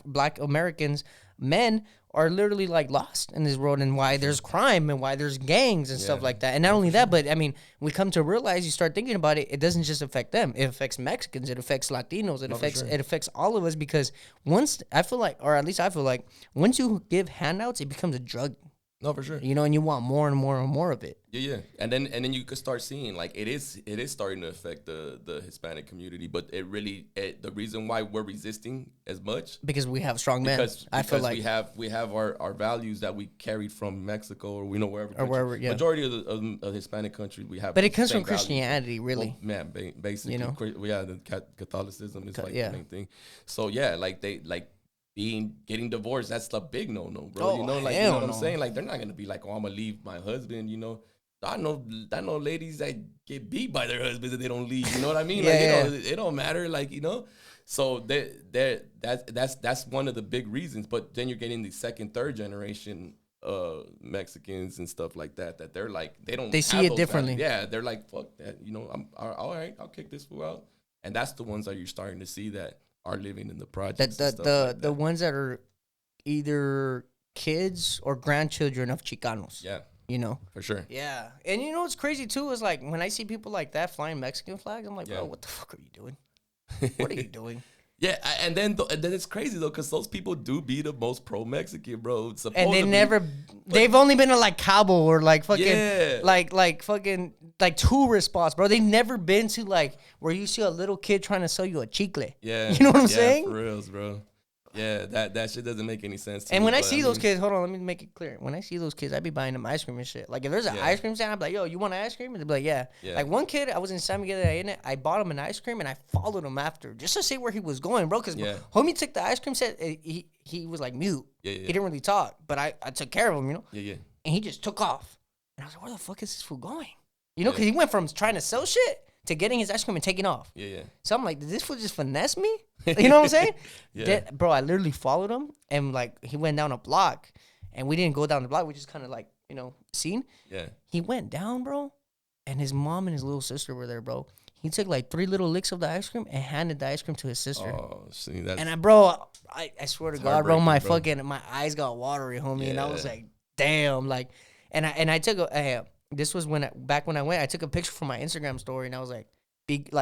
A: Black Americans men are literally like lost in this world, and why there's crime and why there's gangs and stuff like that. And not only that, but I mean, we come to realize, you start thinking about it, it doesn't just affect them. It affects Mexicans. It affects Latinos. It affects all of us, because once I feel like, or at least I feel like, once you give handouts, it becomes a drug.
B: No, for sure.
A: You know, and you want more and more and more of it.
B: Yeah. And then you could start seeing like it is starting to affect the Hispanic community, but the reason why we're resisting as much
A: Because we have strong men.
B: because
A: I feel like
B: we have our values that we carried from Mexico or we know wherever
A: Or wherever, yeah.
B: majority of the Hispanic country we have.
A: but it
B: the
A: comes
B: same
A: from
B: values.
A: Christianity, really.
B: Well, man, basically,
A: You know?
B: the Catholicism is like
A: yeah.
B: the main thing. So yeah, like they like getting divorced. That's the big no, bro.
A: Oh,
B: You know, like you
A: hell
B: know what I'm
A: no.
B: saying. Like they're not gonna be like, oh, I'm gonna leave my husband. You know, I know ladies that get beat by their husbands and they don't leave. You know what I mean?
A: Yeah,
B: like
A: yeah.
B: it don't matter. Like you know. So that's one of the big reasons. But then you're getting the second, third generation Mexicans and stuff like that they're like they
A: see
B: have
A: it
B: those
A: differently.
B: values. Yeah, they're like, fuck that. You know, I'm all right. I'll kick this fool out. And that's the ones that you're starting to see that are living in the projects.
A: The ones that are either kids or grandchildren of Chicanos.
B: Yeah,
A: You know?
B: for sure.
A: Yeah. And you know what's crazy too is like when I see people like that flying Mexican flags, I'm like,
B: Yeah.
A: bro, what the fuck are you doing? What are you doing?
B: Yeah, and then it's crazy though, because those people do be the most pro-Mexican, bro.
A: And
B: Supposedly.
A: they've only been to like Cabo or like fucking,
B: Yeah.
A: like fucking, like tourist spots, bro. They've never been to like where you see a little kid trying to sell you a chicle.
B: Yeah,
A: You know what I'm
B: yeah,
A: saying?
B: For reals, bro. Yeah, that shit doesn't make any sense to
A: And
B: me.
A: when I
B: but
A: see those
B: mean,
A: kids, hold on, let me make it clear. When I see those kids, I be buying them ice cream and shit. Like if there's an
B: Yeah.
A: ice cream stand, I'm like, yo, you want an ice cream? And they'd be like, yeah.
B: Yeah.
A: Like one kid, I was in San Miguel de Allende, I bought him an ice cream and I followed him after just to see where he was going, bro. Because
B: Yeah.
A: homie took the ice cream set, he was like mute.
B: Yeah, yeah.
A: He didn't really talk, but I took care of him, you know.
B: Yeah.
A: And he just took off. And I was like, where the fuck is this fool going? You know,
B: Yeah.
A: because he went from trying to sell shit to getting his ice cream and taking off.
B: Yeah.
A: So I'm like, did this fool just finesse me? You know what I'm saying?
B: Yeah.
A: Bro, I literally followed him and like he went down a block and we didn't go down the block. We just kind of like, you know, seen.
B: Yeah.
A: He went down, bro, and his mom and his little sister were there, bro. He took like 3 little licks of the ice cream and handed the ice cream to his sister.
B: Oh, see, that's
A: And I swear to God, bro,
B: heartbreaking, bro.
A: my eyes got watery, homie. And I was
B: Yeah.
A: like, damn, like, and I took this was back when I went, I took a picture for my Instagram story and I was like,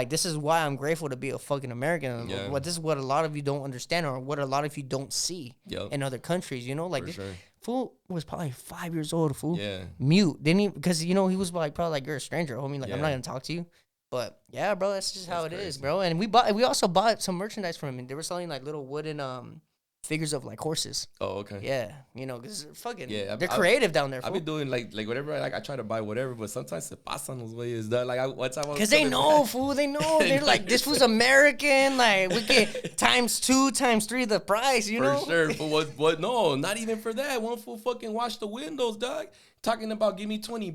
A: this is why I'm grateful to be a fucking American.
B: Yeah.
A: This is what a lot of you don't understand or what a lot of you don't see
B: Yep.
A: in other countries, you know? Like,
B: For
A: this
B: sure.
A: fool was probably 5 years old, fool.
B: Yeah.
A: Mute. Didn't he? Because, you know, he was like, probably like, you're a stranger, homie. Like, I'm
B: Yeah.
A: not going to talk to you. But, yeah, bro, that's just how it
B: That's
A: is,
B: crazy.
A: bro. And we also bought some merchandise from him. And they were selling, like, little wooden figures of, like, horses.
B: Oh, okay.
A: Yeah, you know, because fucking,
B: Yeah,
A: they're creative down there,
B: I've
A: fool.
B: been doing like whatever. I try to buy whatever, but sometimes se pasan los güeyes. Like one time I was
A: Because they
B: coming
A: know,
B: back-
A: fool. They know. They're like, this was American. Like, we get times 2, times 3 the price, you know?
B: For sure. But what? No, not even for that. One fool fucking wash the windows, dog. Talking about give me $20.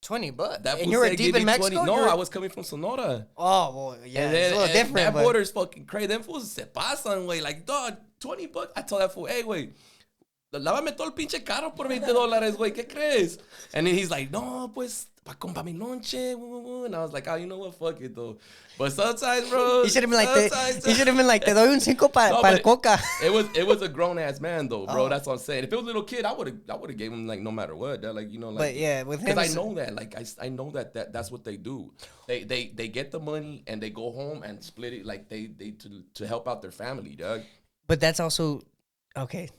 A: $20.
B: That
A: And
B: fool
A: you were
B: said,
A: deep
B: "Give
A: in
B: me
A: Mexico?
B: 20." No,
A: You're-
B: I was coming from Sonora.
A: Oh, well, yeah,
B: And
A: it's a little different.
B: That
A: But
B: border's fucking crazy. Them fools se pasan, güey. Like, dog, $20. I told that fool, hey, güey, lávame todo el pinche carro por $20, güey. ¿Qué crees? And then he's like, no, pues, pa' comprar mi lonche. And I was like, oh, you know what? Fuck it, though. But sometimes, bro.
A: he should have been like,
B: sometimes-
A: te doy un 5 para
B: No,
A: el
B: but
A: coca.
B: It was a grown ass man though, bro.
A: Oh.
B: That's what I'm saying. If it was a little kid, I would have gave him like no matter what. That like you know like.
A: But yeah, with him,
B: Because I know that, like I know that's what they do. They get the money and they go home and split it, like they to help out their family, dog.
A: But that's also, okay,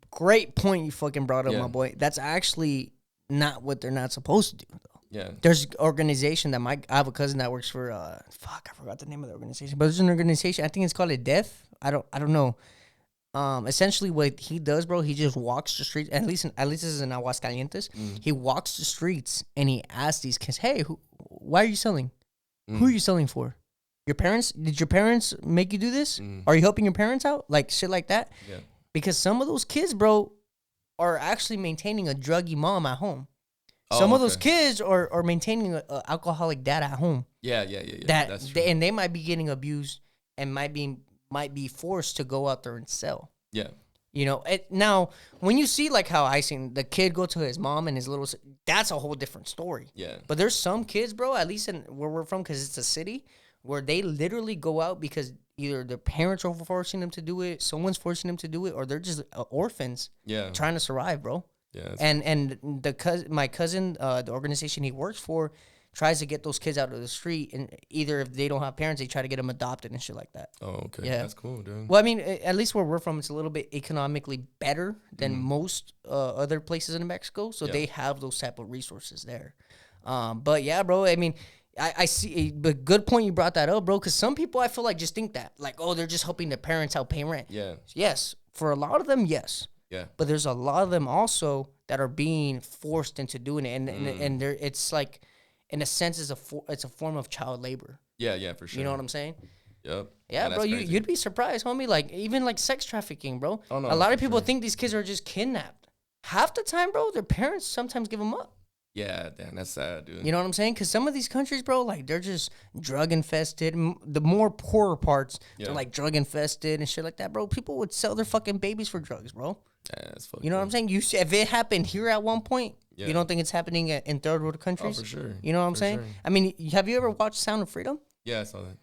A: great point you fucking brought up,
B: Yeah.
A: my boy. That's actually not what they're not supposed to do, though.
B: Yeah.
A: There's an organization that I have a cousin that works for, I forgot the name of the organization, but there's an organization, I think it's called Death. I don't know. Essentially what he does, bro, he just walks the streets, at least this is in Aguascalientes. He walks the streets and he asks these kids, hey, why are you selling? Who are you selling for? Your parents? Did your parents make you do this? Are you helping your parents out? Like shit like that.
B: Yeah.
A: Because some of those kids, bro, are actually maintaining a druggy mom at home.
B: Oh,
A: Some of those
B: okay.
A: kids are maintaining an alcoholic dad at home.
B: Yeah. That's true.
A: And they might be getting abused and might be forced to go out there and sell.
B: Yeah.
A: You know, now when you see like how I seen the kid go to his mom and his little, that's a whole different story.
B: Yeah.
A: But there's some kids, bro, at least in where we're from, because it's a city, where they literally go out because either their parents are forcing them to do it, someone's forcing them to do it, or they're just orphans
B: Yeah.
A: trying to survive, bro.
B: Yeah.
A: And my cousin, the organization he works for, tries to get those kids out of the street, and either if they don't have parents, they try to get them adopted and shit like that.
B: Oh, okay.
A: Yeah.
B: That's cool, dude.
A: Well, I mean, at least where we're from, it's a little bit economically better than most other places in Mexico, so they have those type of resources there. But yeah, bro, I mean, I see, but good point you brought that up, bro, because some people I feel like just think that, like, oh, they're just helping their parents out pay rent.
B: Yeah.
A: Yes, for a lot of them, yes.
B: Yeah.
A: But there's a lot of them also that are being forced into doing it, and they're, it's like, in a sense, it's a form of child labor.
B: Yeah, for sure.
A: You know what I'm saying?
B: Yep.
A: Yeah, bro, you'd be surprised, homie. Like, even like sex trafficking, bro.
B: Oh, no,
A: a lot of
B: for
A: people
B: sure.
A: think these kids are just kidnapped. Half the time, bro, their parents sometimes give them up.
B: Yeah, damn, that's sad, dude.
A: You know what I'm saying? Because some of these countries, bro, like, they're just drug infested. The more poorer parts, they're like drug infested and shit like that, bro. People would sell their fucking babies for drugs, bro.
B: Yeah, that's fucked
A: You know what I'm saying? If it happened here at one point, you don't think it's happening in third world countries?
B: Oh, for sure.
A: You know what I'm saying?
B: Sure.
A: I mean, have you ever watched Sound of Freedom?
B: Yeah, I saw that.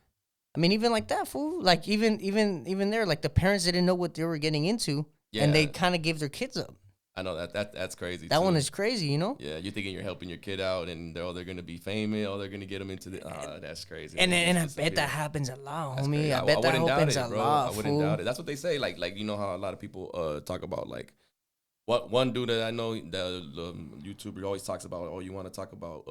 A: I mean, even like that, fool. Like, even there, like, the parents didn't know what they were getting into, and they kind of gave their kids up.
B: I know that's crazy.
A: That one is crazy, you know?
B: Yeah, you're thinking you're helping your kid out, and they're going to be famous, or they're going to get them into the. That's crazy.
A: And I bet that happens a lot, homie. I bet that
B: wouldn't doubt
A: happens
B: it,
A: a
B: bro.
A: lot,
B: I wouldn't
A: fool.
B: doubt it. That's what they say. Like you know how a lot of people talk about, like, what one dude that I know, the YouTuber always talks about. Oh, you want to talk about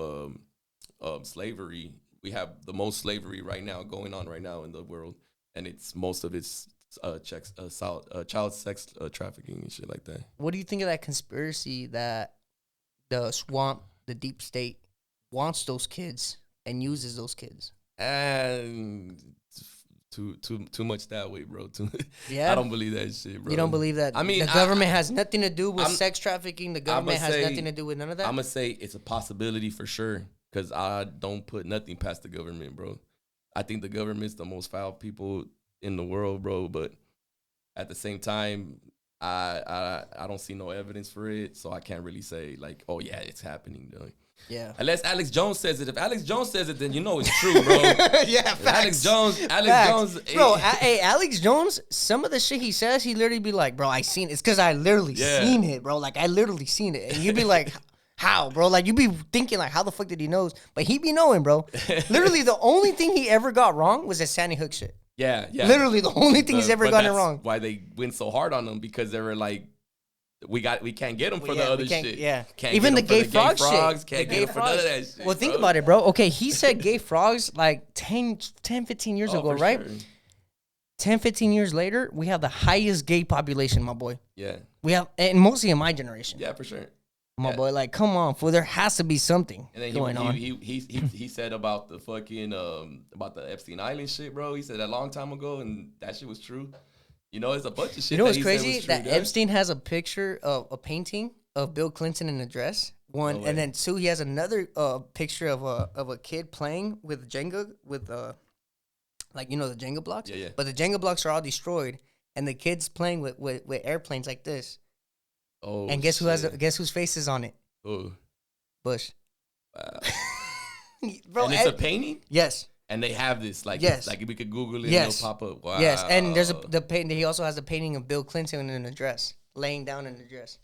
B: slavery? We have the most slavery right now going on right now in the world, and most of it's child sex trafficking and shit like that.
A: What do you think of that conspiracy that the swamp, the deep state, wants those kids and uses those kids?
B: And too much that way, bro.
A: Yeah,
B: I don't believe that shit, bro.
A: You don't believe that?
B: I mean,
A: the government has nothing to do with sex trafficking. The government has nothing to do with none of that.
B: I'm gonna say it's a possibility for sure, because I don't put nothing past the government, bro. I think the government's the most foul people in the world, bro. But at the same time, I don't see no evidence for it, so I can't really say like, oh yeah, it's happening, though.
A: Yeah.
B: Unless Alex Jones says it. If Alex Jones says it, then you know it's true, bro.
A: Yeah, facts.
B: Alex Jones.
A: Bro, hey, Alex Jones, some of the shit he says, he literally be like, bro, I seen it. It's because I literally seen it, bro. Like, I literally seen it. And you'd be like, how, bro? Like, you be thinking, like, how the fuck did he know? But he be knowing, bro. Literally, the only thing he ever got wrong was that Sandy Hook shit.
B: Yeah.
A: Literally, the only thing he's ever gotten wrong.
B: Why they went so hard on him, because they were like, we can't get him for the other shit.
A: Yeah.
B: Can't
A: Even the
B: get him
A: gay frog shit.
B: Can't get him for none of that shit.
A: Well, think about it, bro. Okay, he said gay frogs like 10, 15 years ago, right?
B: Sure.
A: 10, 15 years later, we have the highest gay population, my boy.
B: Yeah.
A: We have, and mostly in my generation.
B: Yeah, for sure.
A: My boy, like, come on, fool. There has to be something
B: and then
A: going on.
B: He said about the fucking about the Epstein Island shit, bro. He said that a long time ago, and that shit was true. You know, it's a bunch of shit.
A: You know what's crazy?
B: That
A: That Epstein has a picture of a painting of Bill Clinton in a dress. One, and then two, he has another picture of a kid playing with Jenga with like, you know, the Jenga blocks.
B: Yeah.
A: But the Jenga blocks are all destroyed, and the kid's playing with airplanes like this.
B: Oh,
A: and guess whose face is on it?
B: Oh,
A: Bush.
B: Wow.
A: Bro,
B: and it's a painting.
A: Yes.
B: And they have this, like,
A: yes.
B: like if we could Google it,
A: yes.
B: it'll pop up. Wow.
A: Yes, and there's the painting. He also has a painting of Bill Clinton in a dress, laying down in a dress.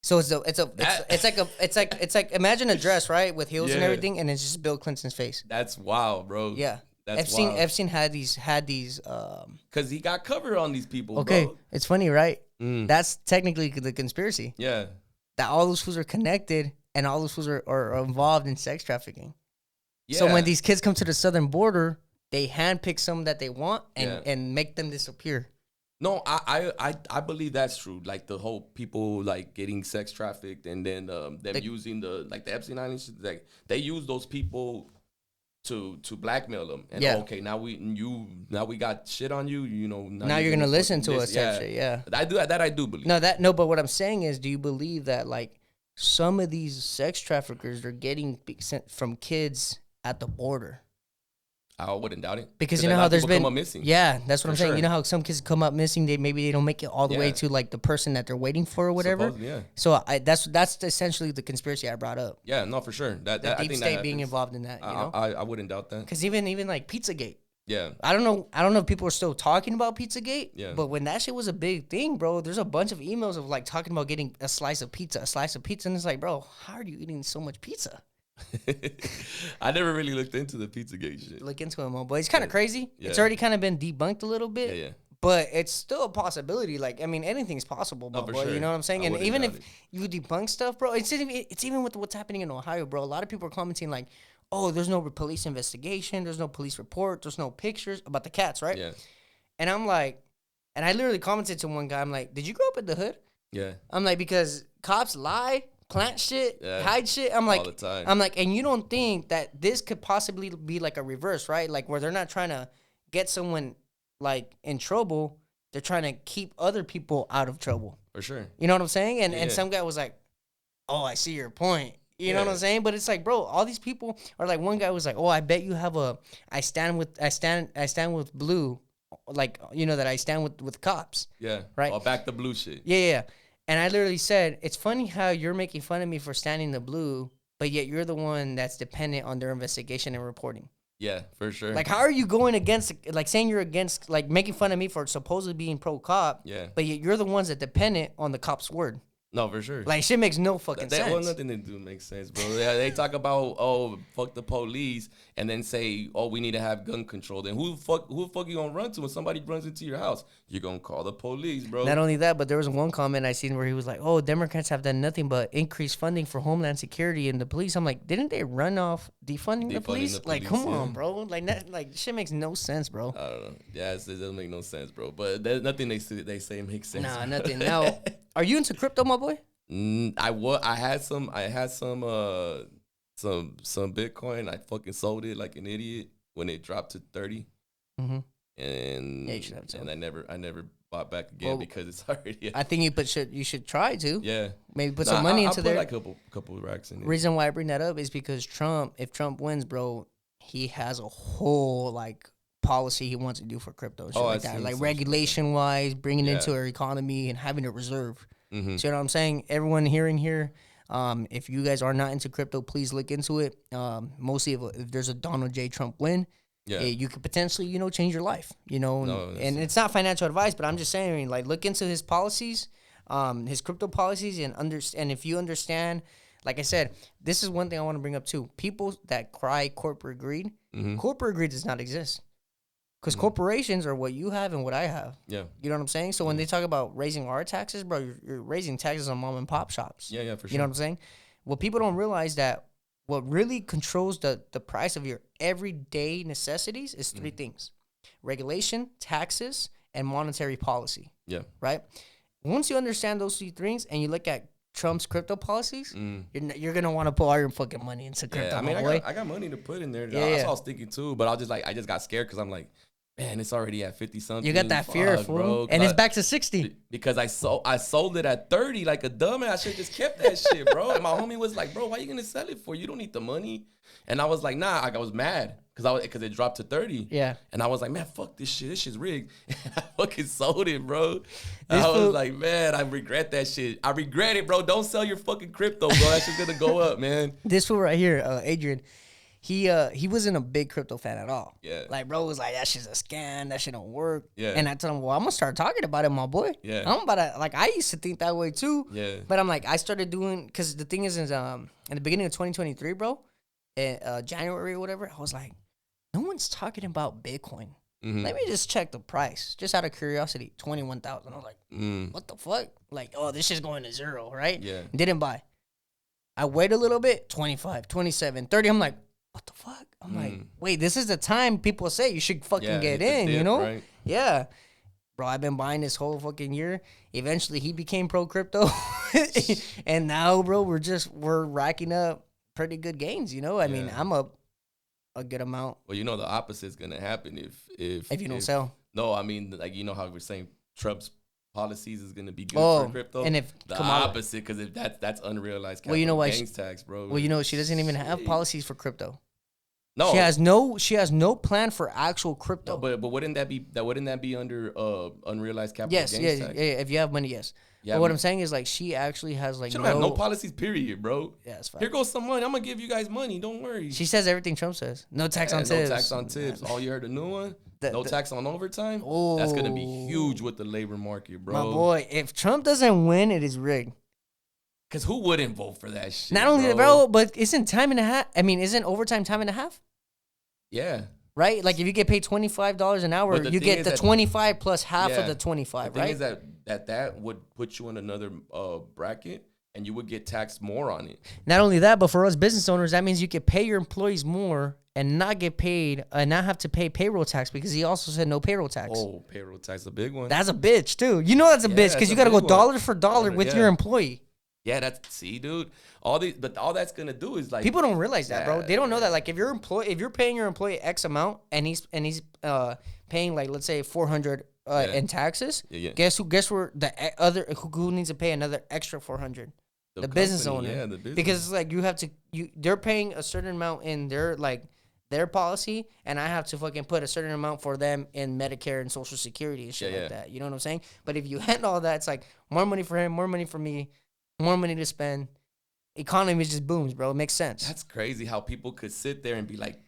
A: So it's like imagine a dress, right, with heels and everything, and it's just Bill Clinton's face.
B: That's wild, bro.
A: Yeah.
B: That's
A: Epstein had these
B: because he got covered on these people.
A: Okay,
B: bro.
A: It's funny, right? That's technically the conspiracy.
B: Yeah.
A: That all those fools are connected, and all those fools are involved in sex trafficking.
B: Yeah.
A: So when these kids come to the southern border, they handpick some that they want and make them disappear.
B: No, I believe that's true. Like the whole people like getting sex trafficked, and then them using the Epstein Island shit, like they use those people to blackmail them. And okay, now we got shit on you. You know,
A: now you're gonna listen to us. Yeah.
B: I do believe.
A: But what I'm saying is, do you believe that like some of these sex traffickers are getting sent from kids at the border?
B: I wouldn't doubt it.
A: Because you know how there's been
B: missing.
A: Yeah, that's what I'm saying.
B: Sure.
A: You know how some kids come up missing, they don't make it all the way to like the person that they're waiting for or whatever. So that's essentially the conspiracy I brought up.
B: Yeah, no, for sure.
A: The deep state being involved in that. You know,
B: I wouldn't doubt that.
A: Because even like Pizzagate.
B: Yeah.
A: I don't know if people are still talking about Pizzagate.
B: Yeah.
A: But when that shit was a big thing, bro, there's a bunch of emails of like talking about getting a slice of pizza, and it's like, bro, how are you eating so much pizza?
B: I never really looked into the Pizzagate shit.
A: Look into it, my boy. It's kind of crazy.
B: Yeah.
A: It's already kind of been debunked a little bit.
B: Yeah.
A: But it's still a possibility. Like, I mean, anything's possible, my boy.
B: Sure.
A: You know what I'm saying?
B: I
A: And even if
B: it.
A: you debunk stuff, bro, it's even with what's happening in Ohio, bro. A lot of people are commenting like, oh, there's no police investigation. There's no police report. There's no pictures about the cats, right?
B: Yeah.
A: And I'm like, and I literally commented to one guy, I'm like, did you grow up in the hood?
B: Yeah.
A: I'm like, because cops lie, plant shit, hide shit. I'm like,
B: all the time.
A: I'm like, and you don't think that this could possibly be like a reverse, right? Like where they're not trying to get someone like in trouble. They're trying to keep other people out of trouble.
B: For sure.
A: You know what I'm saying? And some guy was like, oh, I see your point. You know what I'm saying? But it's like, bro, all these people are like, one guy was like, oh, I bet you have I stand with blue, like, you know, that I stand with cops.
B: Yeah.
A: Right.
B: Or back the blue shit.
A: Yeah. And I literally said, it's funny how you're making fun of me for standing the blue, but yet you're the one that's dependent on their investigation and reporting.
B: Yeah, for sure.
A: Like, how are you going against, like, saying you're against, like, making fun of me for supposedly being pro-cop, but yet you're the ones that dependent on the cop's word?
B: No, for sure.
A: Like, shit makes no fucking sense.
B: Well, nothing to do makes sense, bro. They talk about, oh, fuck the police, and then say, oh, we need to have gun control. Then who the fuck you gonna run to when somebody runs into your house? You're gonna call the police, bro.
A: Not only that, but there was one comment I seen where he was like, oh, Democrats have done nothing but increase funding for Homeland Security and the police. I'm like, didn't they run off defunding the police? Like, come on, bro. Like, shit makes no sense, bro.
B: I don't know. Yeah, it doesn't make no sense, bro. But there's nothing they say makes sense.
A: Nah, nothing. Now, are you into crypto, my boy?
B: I had some Bitcoin. I fucking sold it like an idiot when it dropped to 30.
A: Mm-hmm.
B: And
A: yeah, you should have sold.
B: And I never bought back again because it's already.
A: I think you should try to.
B: Yeah.
A: Maybe put some money into there.
B: Like a couple racks in it.
A: Reason why I bring that up is because if Trump wins, bro, he has a whole like policy he wants to do for crypto. Shit like that. Like regulation wise, bringing into our economy and having a reserve.
B: Mm-hmm.
A: So you know what I'm saying? Everyone hearing here, if you guys are not into crypto, please look into it. Mostly if there's a Donald J. Trump win, you could potentially, change your life, and it's not financial advice, but I'm just saying, like, look into his policies, his crypto policies, and if you understand, like I said, this is one thing I want to bring up too. People that cry corporate greed, corporate greed does not exist. Because corporations are what you have and what I have. Yeah. You know what I'm saying? So when they talk about raising our taxes, bro, you're raising taxes on mom and pop shops.
B: Yeah, for sure.
A: You know what I'm saying? Well, people don't realize that what really controls the price of your everyday necessities is three things: regulation, taxes, and monetary policy. Yeah. Right? Once you understand those three things and you look at Trump's crypto policies, you're gonna want to put all your fucking money into crypto.
B: Yeah, I mean, I got money to put in there. Yeah, that's what I was thinking too. But I just got scared because I'm like, man, it's already at 50 something.
A: You got that fear, fool, bro, and it's back to 60.
B: Because I sold it at 30 like a dumbass. I should have just kept that shit, bro. And my homie was like, bro, why you gonna sell it for? You don't need the money. And I was like, nah. I was mad because it dropped to 30. Yeah. And I was like, man, fuck this shit. This shit's rigged. And I fucking sold it, bro. I was like, man, I regret that shit. I regret it, bro. Don't sell your fucking crypto, bro. That shit's gonna go up, man.
A: This fool right here, Adrian. He wasn't a big crypto fan at all. Yeah. Like, bro was like, that shit's a scam. That shit don't work. Yeah. And I told him, well, I'm going to start talking about it, my boy. Yeah. I'm about to, like, I used to think that way too. Yeah. But I'm like, I started doing, because the thing is, in the beginning of 2023, bro, in January or whatever, I was like, no one's talking about Bitcoin. Let me just check the price, just out of curiosity. 21,000. I was like, what the fuck? Like, oh, this shit's going to zero, right? Yeah. Didn't buy. I wait a little bit, 25, 27, 30. I'm like, what the fuck? I'm like, wait, this is the time people say you should fucking get in, you know? Right? Yeah. Bro, I've been buying this whole fucking year. Eventually, he became pro crypto. And now, bro, we're racking up pretty good gains, you know? I mean, I'm up a good amount.
B: Well, the opposite is going to happen if
A: you don't sell.
B: No, I mean, like, how we're saying Trump's policies is going to be good for crypto. And if the opposite, because if that's unrealized capital gains tax, bro.
A: Well, she doesn't even have policies for crypto. No, she has no plan for actual crypto.
B: No, but wouldn't that be under unrealized capital gains tax?
A: Yeah. If you have money, yes. Yeah, but what I'm saying is, like, she actually has like
B: she don't have no policies, period, bro.
A: Yeah, that's fine.
B: Here goes some money. I'm gonna give you guys money. Don't worry.
A: She says everything Trump says. No tax on tips.
B: No tax on tips. Oh, you heard the new one? No tax on overtime. Oh, that's gonna be huge with the labor market, bro.
A: My boy, if Trump doesn't win, it is rigged.
B: Because who wouldn't vote for that shit?
A: Not only that, bro, but isn't time and a half? I mean, isn't overtime time and a half?
B: Yeah.
A: Right? Like if you get paid $25 an hour, you get the 25 plus half of the 25,
B: the
A: right?
B: thing is that would put you in another bracket, and you would get taxed more on it.
A: Not only that, but for us business owners, that means you could pay your employees more and not get paid and not have to pay payroll tax because he also said no payroll tax.
B: Oh, payroll tax, a big one.
A: That's a bitch too. You know that's a bitch because you got to go dollar for dollar with your employee.
B: Yeah, see, dude. All that's gonna do is like
A: people don't realize that, bro. They don't know that. Like if you're paying your employee X amount and he's paying like let's say 400 in taxes. Yeah. Guess where the other who needs to pay another extra 400? The business owner. Yeah, the business. Because it's like they're paying a certain amount in their policy, and I have to fucking put a certain amount for them in Medicare and Social Security and shit like that. You know what I'm saying? But if you handle all that, it's like more money for him, more money for me, more money to spend. Economy just booms, bro. It makes sense.
B: That's crazy how people could sit there and be like,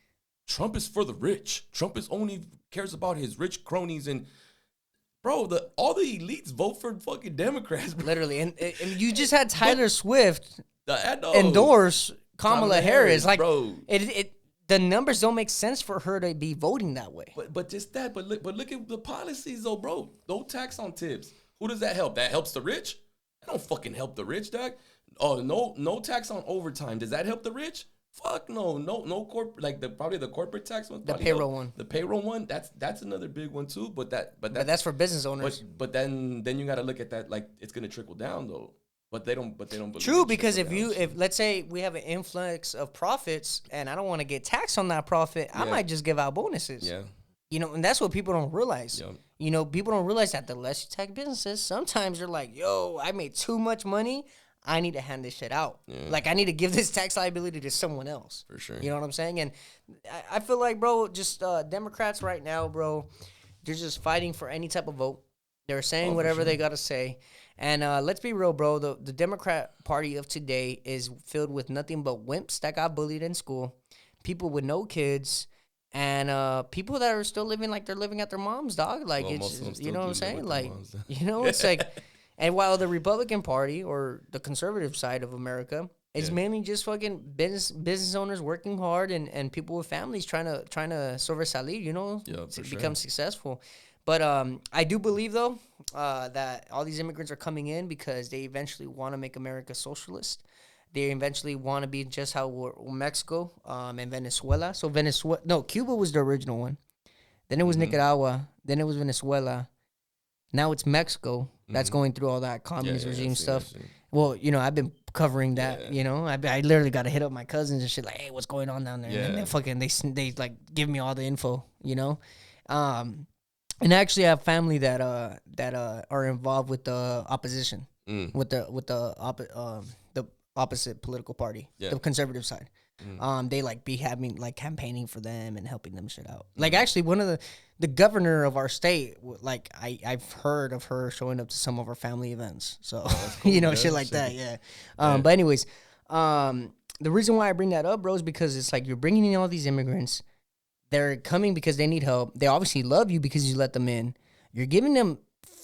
B: Trump is for the rich. Trump is only cares about his rich cronies and bro, all the elites vote for fucking Democrats, bro.
A: Literally. And you just had Taylor Swift endorse Kamala Harris. Like, bro. The numbers don't make sense for her to be voting that way.
B: But just that. But look at the policies, though, bro. No tax on tips. Who does that help? That helps the rich? That don't fucking help the rich, dog. Oh, no tax on overtime. Does that help the rich? Fuck no. Like probably the corporate tax one.
A: The payroll one.
B: The payroll one. That's another big one too. But
A: that's for business owners.
B: But then you got to look at that like it's gonna trickle down though. But they don't.
A: True, because if let's say we have an influx of profits and I don't want to get taxed on that profit, I might just give out bonuses.
B: Yeah.
A: You know, and that's what people don't realize.
B: Yeah.
A: You know, people don't realize that the less you tax businesses, sometimes they're like, yo, I made too much money. I need to hand this shit out. Yeah. Like, I need to give this tax liability to someone else.
B: For sure.
A: You know what I'm saying? And I feel like, bro, just Democrats right now, bro, they're just fighting for any type of vote. They're saying whatever they got to say. And let's be real, bro. The Democrat Party of today is filled with nothing but wimps that got bullied in school, people with no kids, and people that are still living like they're living at their mom's, dog. Like, it's, you know what I'm saying? Like, you know, it's like... And while the Republican Party or the conservative side of America is mainly just fucking business owners working hard and people with families trying to sobresalir, you know, become successful. But I do believe though that all these immigrants are coming in because they eventually want to make America socialist. They eventually want to be just how Mexico and Venezuela. So Cuba was the original one. Then it was Nicaragua. Then it was Venezuela. Now it's Mexico that's going through all that communist regime stuff. Well, you know, I've been covering that, you know. I literally got to hit up my cousins and shit like, hey, what's going on down there? And then they like give me all the info, you know. And actually I have family that are involved with the opposition, with the opposite political party, the conservative side. They like be having like campaigning for them and helping them shit out. Like actually one of the governor of our state, like I've heard of her showing up to some of our family events. So cool, you know, shit like that. Yeah. But anyways, the reason why I bring that up, bro, is because it's like you're bringing in all these immigrants. They're coming because they need help. They obviously love you because you let them in. You're giving them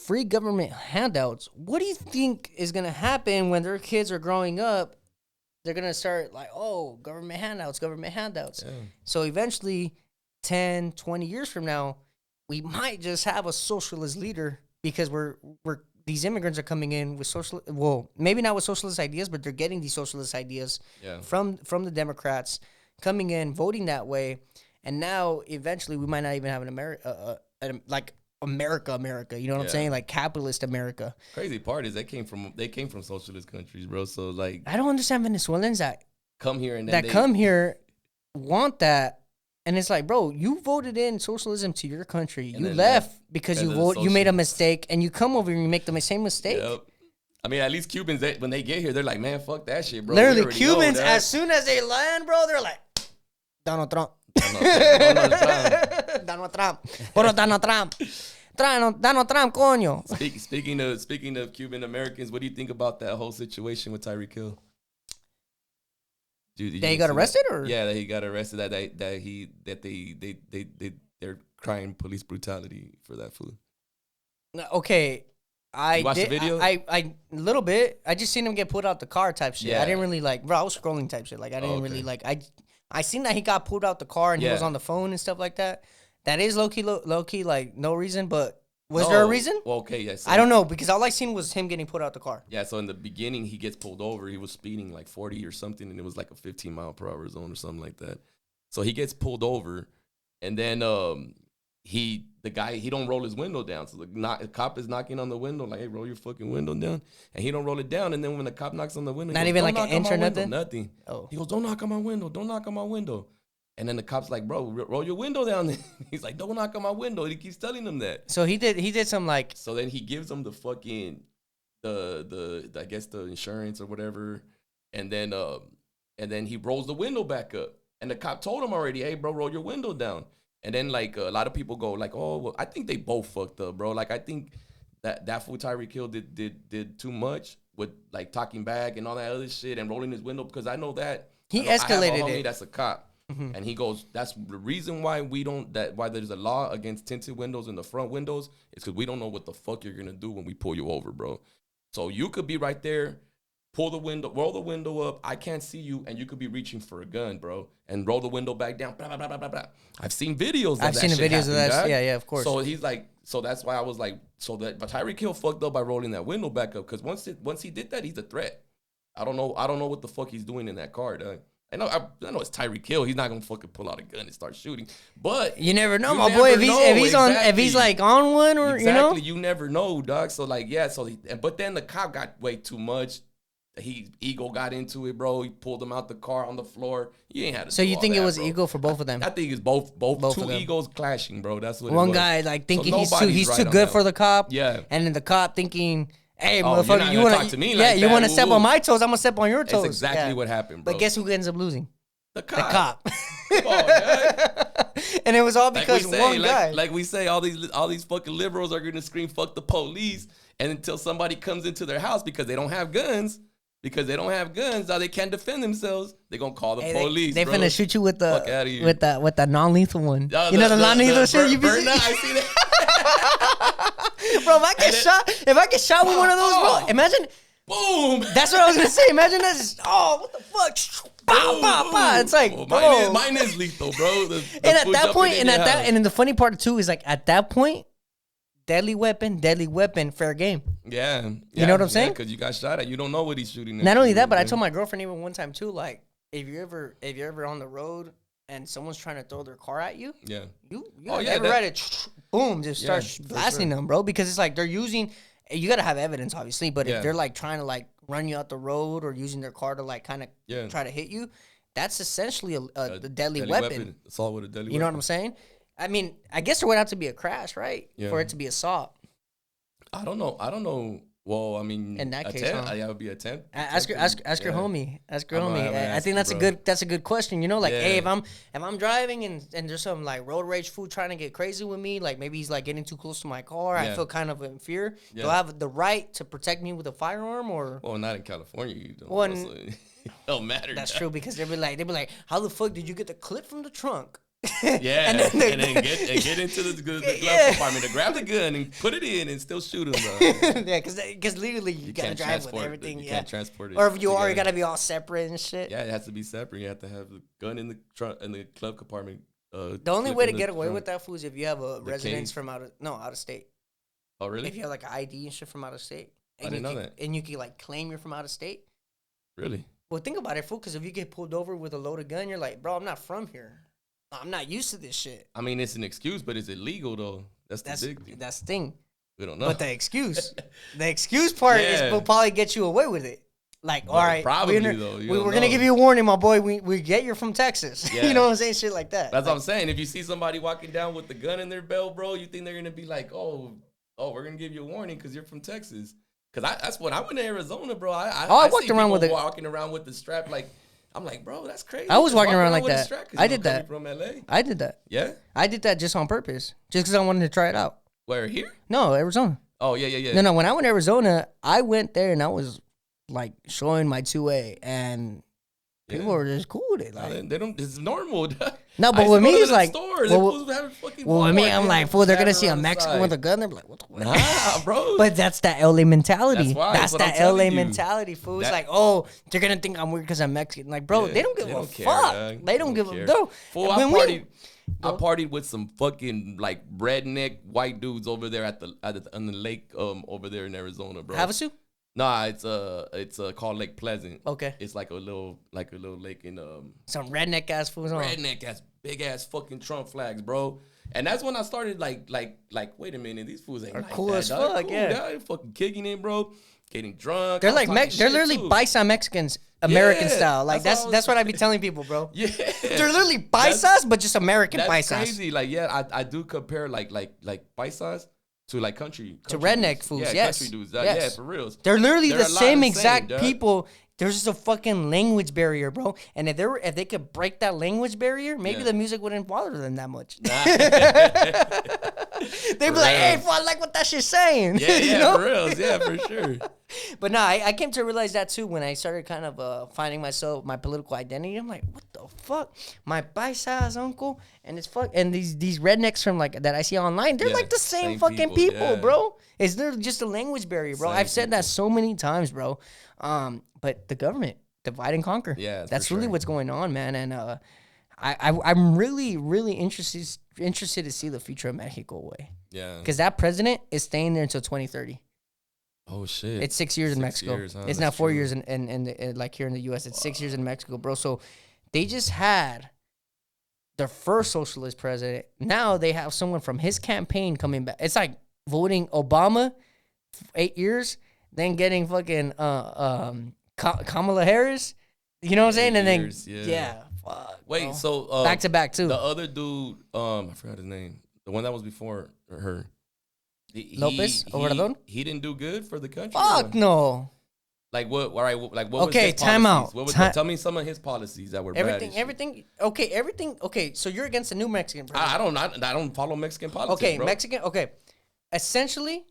A: free government handouts. What do you think is gonna happen when their kids are growing up? They're going to start like, oh, government handouts. Yeah. So eventually, 10, 20 years from now, we might just have a socialist leader because these immigrants are coming in with maybe not with socialist ideas, but they're getting these socialist ideas from the Democrats, coming in, voting that way. And now, eventually, we might not even have an America, you know what I'm saying? Like capitalist America.
B: Crazy part is they came from socialist countries, bro. So like,
A: I don't understand Venezuelans that
B: come here and
A: come here want that, and it's like, bro, you voted in socialism to your country. You left because you made a mistake, and you come over and you make the same mistake. Yep.
B: I mean, at least Cubans, when they get here, they're like, man, fuck that shit, bro.
A: Literally, Cubans, as soon as they land, bro, they're like, Donald Trump. Donald Trump. Donald Trump, coño.
B: Speaking of Cuban Americans, what do you think about that whole situation with Tyreek Hill?
A: He got arrested, or
B: that he got arrested. They're crying police brutality for that fool.
A: Okay,
B: You watched the video?
A: I a little bit. I just seen him get pulled out the car type shit.
B: Yeah.
A: I didn't really like, bro. I was scrolling type shit. Like I didn't really like. I seen that he got pulled out the car and he was on the phone and stuff like that. That is low key, like no reason. But was there a reason?
B: Well, okay, yes.
A: I don't know because all I seen was him getting pulled out the car.
B: Yeah, so in the beginning, he gets pulled over. He was speeding like 40 or something, and it was like a 15-mile-per-hour zone or something like that. So he gets pulled over, and then the guy don't roll his window down. So the cop is knocking on the window like, "Hey, roll your fucking window down," and he don't roll it down. And then when the cop knocks on the window,
A: not even like an inch or nothing.
B: Nothing.
A: Oh,
B: he goes, "Don't knock on my window. Don't knock on my window." And then the cop's like, "Bro, roll your window down." He's like, "Don't knock on my window." He keeps telling him that.
A: So he did some like.
B: So then he gives him the fucking the I guess the insurance or whatever, and then he rolls the window back up. And the cop told him already, "Hey, bro, roll your window down." And then like a lot of people go like, "Oh, well, I think they both fucked up, bro." Like I think that fool Tyreek Hill did too much with like talking back and all that other shit and rolling his window because I know that
A: he escalated
B: I have a homie
A: it.
B: That's a cop. Mm-hmm. And he goes, that's the reason why why there's a law against tinted windows in the front windows is because we don't know what the fuck you're gonna do when we pull you over, bro. So you could be right there, roll the window up, I can't see you, and you could be reaching for a gun, bro, and roll the window back down, blah, blah, blah, blah, blah, blah. I've seen videos of that.
A: I've seen the videos of that.
B: Dog.
A: Yeah, of course.
B: So he's like, so that's why I was like, so that but Tyreek Hill fucked up by rolling that window back up because once he did that, he's a threat. I don't know what the fuck he's doing in that car, dog. I know it's Tyreek Hill. He's not gonna fucking pull out a gun and start shooting. But
A: you never know, my boy. If he's like on one or
B: exactly, you never know, dog. So like, yeah. So but then the cop got way too much. Ego got into it, bro. He pulled him out the car on the floor. You ain't had to.
A: So you think
B: it
A: was
B: bro.
A: ego for both of them?
B: I think it's both two egos clashing, bro. That's what.
A: One
B: it was.
A: guy like thinking
B: so
A: he's too good for the cop.
B: Yeah.
A: And then the cop thinking, "Hey,
B: motherfucker,
A: you want
B: to talk to me?
A: Yeah,
B: like
A: you want to step
B: Ooh.
A: on my toes? I'm gonna step on your toes."
B: That's exactly what happened, bro.
A: But guess who ends up losing?
B: The cop.
A: Come on, and it was all because one guy.
B: Like we say, all these fucking liberals are gonna scream "fuck the police," and until somebody comes into their house because they don't have guns. Because they don't have guns, now they can't defend themselves. They're gonna call the police.
A: They
B: bro.
A: finna shoot you with the
B: with
A: the non-lethal one. You know the non-lethal shit you be seeing?
B: I see that.
A: Bro, if I get shot with one of those, bro, imagine.
B: Boom.
A: That's what I was gonna say. Imagine that. Just, what the fuck? Bow, bow, bow. It's like,
B: well, mine is lethal, bro.
A: And at that point, and then the funny part too is like at that point, deadly weapon, fair game.
B: Yeah.
A: You know what I'm saying?
B: Because you got shot at. You don't know what he's shooting at.
A: Not only that, but I told my girlfriend even one time too, like, if you're ever on the road and someone's trying to throw their car at you, you never read it, boom, just start blasting them, bro. Because it's like they're using, you got to have evidence, obviously, but if they're like trying to like run you out the road or using their car to like kind of try to hit you, that's essentially a deadly weapon.
B: Assault with a deadly weapon.
A: You know what I'm saying? I mean, I guess there would have to be a crash, right? Yeah. For it to be assault.
B: I don't know. Well, I mean,
A: in that case,
B: that would be a 10.
A: Ask your homie. Ask your homie. I think that's a good question. You know, like, hey, if I'm driving and there's some like road rage fool trying to get crazy with me, like maybe he's like getting too close to my car, I feel kind of in fear. Do I have the right to protect me with a firearm or?
B: Well, not in California. You don't. It don't matter.
A: That's true because they'd be like, how the fuck did you get the clip from the trunk?
B: Yeah, and then get into the glove compartment to grab the gun and put it in and still shoot him.
A: Yeah, because literally you gotta drive with everything.
B: You can't transport it.
A: Or if you are, you gotta be all separate and shit.
B: Yeah, it has to be separate. You have to have the gun in the trunk in the glove compartment.
A: The only way to get away with that, fool, is if you have a residence from out of state.
B: Oh, really?
A: If you have like an ID and shit from out of state.
B: I didn't know that.
A: And you can like claim you're from out of state.
B: Really?
A: Well, think about it, fool. Because if you get pulled over with a loaded gun, you're like, bro, I'm not from here. I'm not used to this shit.
B: I mean, it's an excuse, but is it legal though? That's the big thing.
A: That's the thing.
B: We don't know.
A: But the excuse part will probably get you away with it. Like, all right,
B: probably though.
A: We're gonna give you a warning, my boy. We get you're from Texas. Yeah. You know what I'm saying? Shit like that.
B: That's what I'm saying. If you see somebody walking down with the gun in their belt, bro, you think they're gonna be like, oh, we're gonna give you a warning because you're from Texas. Because that's when I went to Arizona, bro. I walked around walking around with the strap like. I'm like, bro, that's crazy.
A: I was walking around like that. I did that.
B: From LA.
A: I did that.
B: Yeah?
A: I did that just on purpose. Just because I wanted to try it out.
B: Where, here?
A: No, Arizona.
B: Oh, yeah.
A: No, when I went to Arizona, I went there and I was like showing my 2A and People are just cool with it. Like,
B: they don't. It's normal.
A: no, but with me, it's like,
B: store.
A: well, with me, I'm like, fool, they're gonna see a Mexican with a gun. They're like, what the fuck?
B: Nah, bro.
A: But that's that LA mentality.
B: That's why.
A: That's that LA mentality, fool. It's like, oh, they're gonna think I'm weird because I'm Mexican. Like, bro, they don't give a fuck. They don't give a no.
B: Fool, I partied with some fucking like redneck white dudes over there on the lake over there in Arizona, bro.
A: Havasu?
B: Nah, it's called Lake Pleasant.
A: Okay.
B: It's like a little lake in
A: some redneck ass fools on.
B: Redneck ass big ass fucking Trump flags, bro. And that's when I started like wait a minute, these fools ain't like
A: cool
B: that,
A: as fuck, yeah.
B: They're fucking kicking it, bro. Getting drunk.
A: They're like they're literally paisa Mexicans, American style. Like that's what I be telling people, bro.
B: Yeah.
A: They're literally paisas, but just American paisas.
B: That's crazy. Like, yeah, I do compare like paisas to like country
A: to redneck
B: dudes.
A: fools,
B: yeah,
A: yes.
B: Country dudes.
A: Yes.
B: Yeah, for real.
A: They're literally the same exact
B: dude.
A: people. There's just a fucking language barrier, bro. And if they could break that language barrier, maybe the music wouldn't bother them that much. Nah. They'd be like, hey, fool, I like what that shit's saying.
B: Yeah,
A: you know?
B: For real. Yeah, for sure.
A: But no, I came to realize that too when I started kind of finding my political identity. I'm like, what the fuck? My paisas, uncle, and these rednecks from like that I see online, they're like the same fucking people, bro. It's literally just a language barrier, bro. I've said that so many times, bro. But the government, divide and conquer.
B: Yeah,
A: that's really what's going on, man. And I'm really, really interested to see the future of Mexico way.
B: Yeah.
A: Because that president is staying there until 2030.
B: Oh shit!
A: It's 6 years in Mexico. It's now 4 years in like here in the U.S. It's 6 years in Mexico, bro. So they just had their first socialist president. Now they have someone from his campaign coming back. It's like voting Obama 8 years, then getting fucking Kamala Harris. You know what I'm saying? And then yeah. Fuck,
B: wait,
A: bro.
B: so
A: back to back too.
B: The other dude, I forgot his name. The one that was before her.
A: Lopez Obrador?
B: He didn't do good for the country.
A: Fuck no.
B: Like what? All right. Like what?
A: Okay,
B: was his
A: time out.
B: Tell me some of his policies that were
A: everything. Okay. So you're against the new Mexican president.
B: I don't follow Mexican politics.
A: Okay,
B: bro.
A: Mexican. Okay, essentially,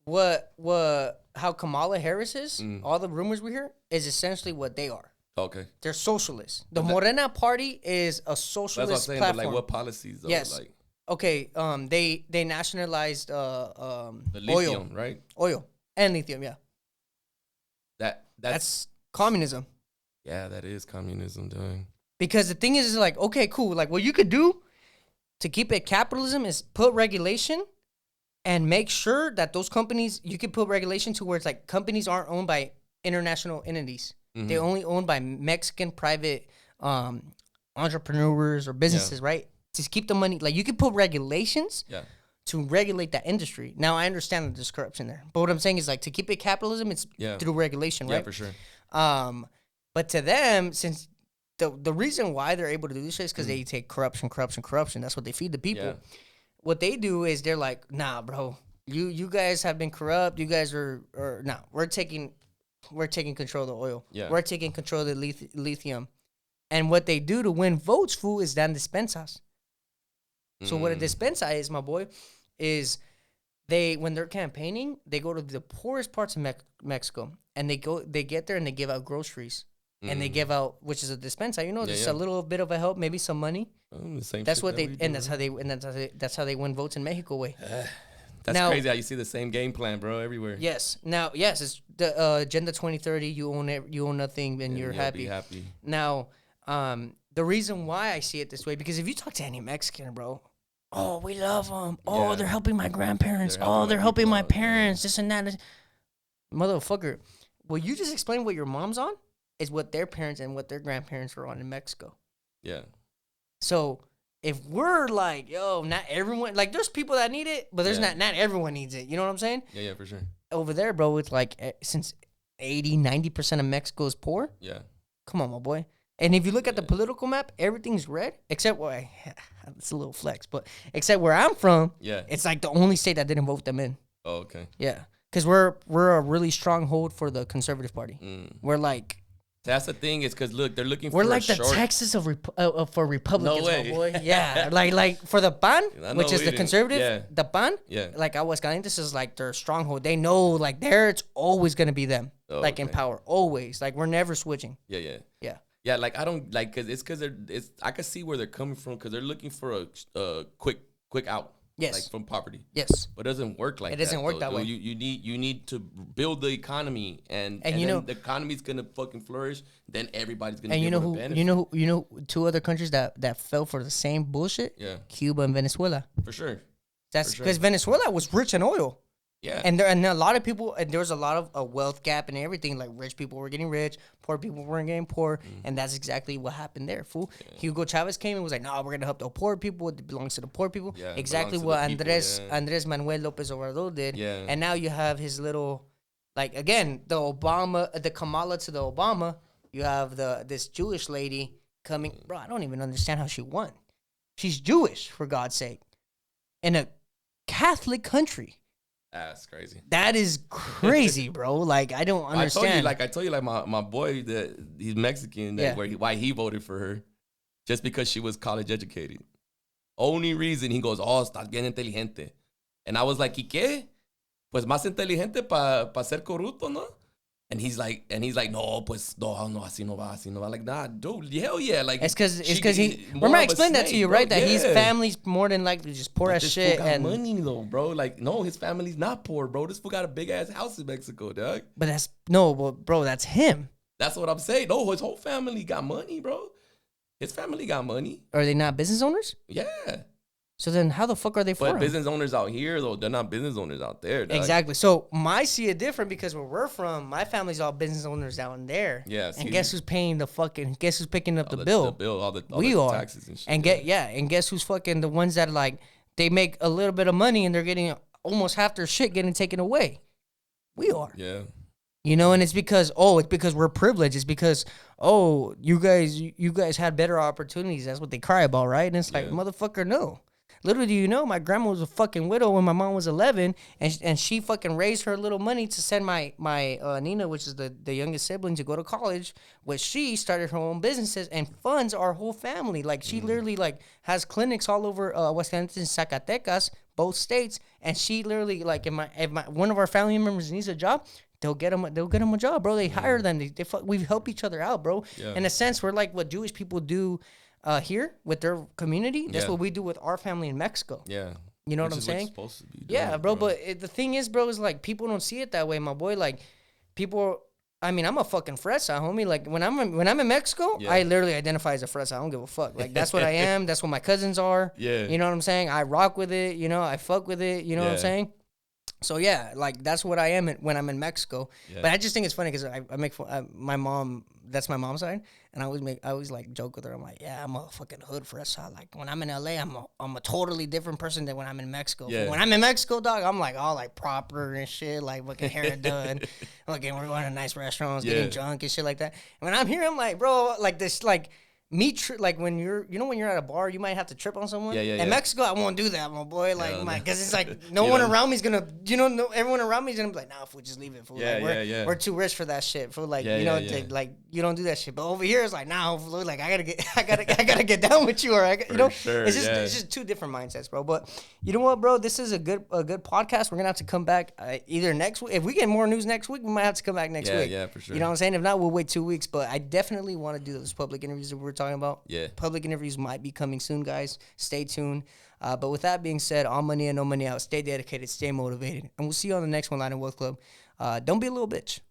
A: how Kamala Harris is. All the rumors we hear is essentially what they are.
B: Okay.
A: They're socialists. The Morena Party is a socialist
B: that's what I'm saying,
A: platform.
B: But like what policies? Though?
A: Yes.
B: Like,
A: okay. They nationalized
B: the lithium,
A: oil,
B: right?
A: Oil and lithium. Yeah. That's communism.
B: Yeah, that is communism, doing.
A: Because the thing is like, okay, cool. Like what you could do to keep it capitalism is put regulation and make sure that those companies, you could put regulation to where it's like companies aren't owned by international entities. Mm-hmm. They're only owned by Mexican private entrepreneurs or businesses, right? To keep the money. Like you could put regulations to regulate that industry. Now I understand that there's corruption there. But what I'm saying is like to keep it capitalism, it's through regulation, right?
B: Yeah, for sure.
A: But to them, since the reason why they're able to do this shit is because they take corruption. That's what they feed the people. Yeah. What they do is they're like, nah, bro, you guys have been corrupt. You guys are we're taking control of the oil. Yeah. We're taking control of the lithium. And what they do to win votes, fool, is dan despensas. So what a despensa is, my boy, is when they're campaigning, they go to the poorest parts of Mexico and they get there and they give out groceries. And they give out, which is a despensa, just a little bit of a help, maybe some money.
B: The same
A: that's what that's how they win votes in Mexico way.
B: That's crazy how you see the same game plan, bro, everywhere.
A: Yes. Now, it's the Agenda 2030. You own nothing, and you're happy.
B: Be happy.
A: Now, the reason why I see it this way, because if you talk to any Mexican, bro, oh, we love them. Oh, they're helping my grandparents. They're helping my parents. This and that. Motherfucker, what you just explained what your mom's on is what their parents and what their grandparents were on in Mexico. Yeah. So if we're like, yo, not everyone, like there's people that need it, but there's not everyone needs it. You know what I'm saying?
B: Yeah, for sure.
A: Over there, bro, it's like since 90% of Mexico is poor. Yeah. Come on, my boy. And if you look at the political map, everything's red except where it's a little flex, but except where I'm from, it's like the only state that didn't vote them in.
B: Oh, okay.
A: Yeah. Because we're a really strong hold for the Conservative Party. We're like,
B: that's the thing is because look, they're looking for
A: we're like the Texas for Republicans, my boy. Yeah, like for the PAN, which is the conservative, the PAN, like Aguascalientes is like their stronghold. They know like it's always gonna be them, in power, always. Like we're never switching.
B: Yeah. Yeah, like I don't like because I can see where they're coming from because they're looking for a quick out.
A: Yes.
B: Like from poverty.
A: Yes.
B: But it doesn't work like that.
A: It doesn't work that way.
B: You need to build the economy and
A: you know
B: then the economy's gonna fucking flourish. Then everybody's gonna
A: and
B: be
A: you know
B: able
A: who
B: to benefit.
A: you know two other countries that fell for the same bullshit.
B: Yeah,
A: Cuba and Venezuela.
B: for sure.
A: That's because Venezuela was rich in oil.
B: Yeah,
A: and a lot of people, and there was a lot of a wealth gap and everything. Like rich people were getting rich, poor people weren't getting poor, and that's exactly what happened there. Fool. Yeah. Hugo Chavez came and was like, "No, we're gonna help the poor people. It belongs to the poor people." Yeah, exactly what Andres Manuel Lopez Obrador did. Yeah, and now you have his little, like again, the Kamala to the Obama. You have this Jewish lady coming, bro. I don't even understand how she won. She's Jewish, for God's sake, in a Catholic country.
B: That's crazy.
A: That is crazy, bro. Like, I don't understand.
B: I told you, my boy, that he's Mexican, why he voted for her. Just because she was college educated. Only reason he goes, oh, estás bien inteligente. And I was like, ¿y qué? Pues más inteligente pa ser corrupto, ¿no? And he's like, no, pues, no, así no va. Like, nah, dude, hell yeah. Like,
A: it's because he, remember I explained that to you, right? That his family's more than likely just poor as shit.
B: This fool got money, though, bro. Like, no, his family's not poor, bro. This fool got a big-ass house in Mexico, dog.
A: But bro, that's him.
B: That's what I'm saying. No, his whole family got money, bro. His family got money.
A: Are they not business owners?
B: Yeah.
A: So then how the fuck are they for
B: But business owners out here, though, they're not business owners out there, dog.
A: Exactly. So I see it different because where we're from, my family's all business owners down there.
B: Yeah.
A: And guess who's paying guess who's picking up the bill?
B: The bill, all the taxes and shit.
A: And guess who's fucking the ones that like, they make a little bit of money and they're getting almost half their shit getting taken away. We are.
B: Yeah.
A: You know, and it's because we're privileged. It's because, you guys had better opportunities. That's what they cry about, right? And it's like, motherfucker, no. Little do you know, my grandma was a fucking widow when my mom was 11, and she fucking raised her little money to send my Nina, which is the youngest sibling, to go to college. Which she started her own businesses and funds our whole family. Like she literally like has clinics all over Aguascalientes and Zacatecas, both states. And she literally like if one of our family members needs a job, they'll get them a job, bro. They hire them. We help each other out, bro. Yeah. In a sense, we're like what Jewish people do. Here with their community, that's what we do with our family in Mexico. Yeah, you know what I'm saying? Supposed to be done, bro. But the thing is, bro, is like people don't see it that way, my boy. Like people, I mean, I'm a fucking fresa, homie. Like when I'm in Mexico, I literally identify as a fresa. I don't give a fuck. Like that's what I am. That's what my cousins are. Yeah, you know what I'm saying? I rock with it. You know, I fuck with it. You know what I'm saying? So yeah, like that's what I am when I'm in Mexico. Yeah. But I just think it's funny because I make fun, my mom. That's my mom's side, and I always like joke with her. I'm like, yeah, I'm a fucking hood fresa. Like when I'm in LA, I'm a totally different person than when I'm in Mexico. Yeah. When I'm in Mexico, dog, I'm like all like proper and shit, like fucking hair done. Like we're going to nice restaurants, getting drunk and shit like that. And when I'm here, I'm like, bro, like this, like. Like when you're at a bar, you might have to trip on someone. In Mexico, I won't do that, my boy. Like, because it's like no one around me's gonna, everyone around me's gonna be like, nah, fool, just leave it, fool. Yeah, like, we're too rich for that shit, fool. Like, like you don't do that shit. But over here, it's like, nah, fool, like I gotta get down with you, or sure, it's just two different mindsets, bro. But you know what, bro? This is a good podcast. We're gonna have to come back either next week. If we get more news next week, we might have to come back next week. Yeah, for sure. You know what I'm saying? If not, we'll wait 2 weeks. But I definitely want to do those public interviews that we're talking about. Yeah. Public interviews might be coming soon, guys. Stay tuned. But with that being said, all money and no money out. Stay dedicated, stay motivated. And we'll see you on the next one, Latin Wealth Club. Don't be a little bitch.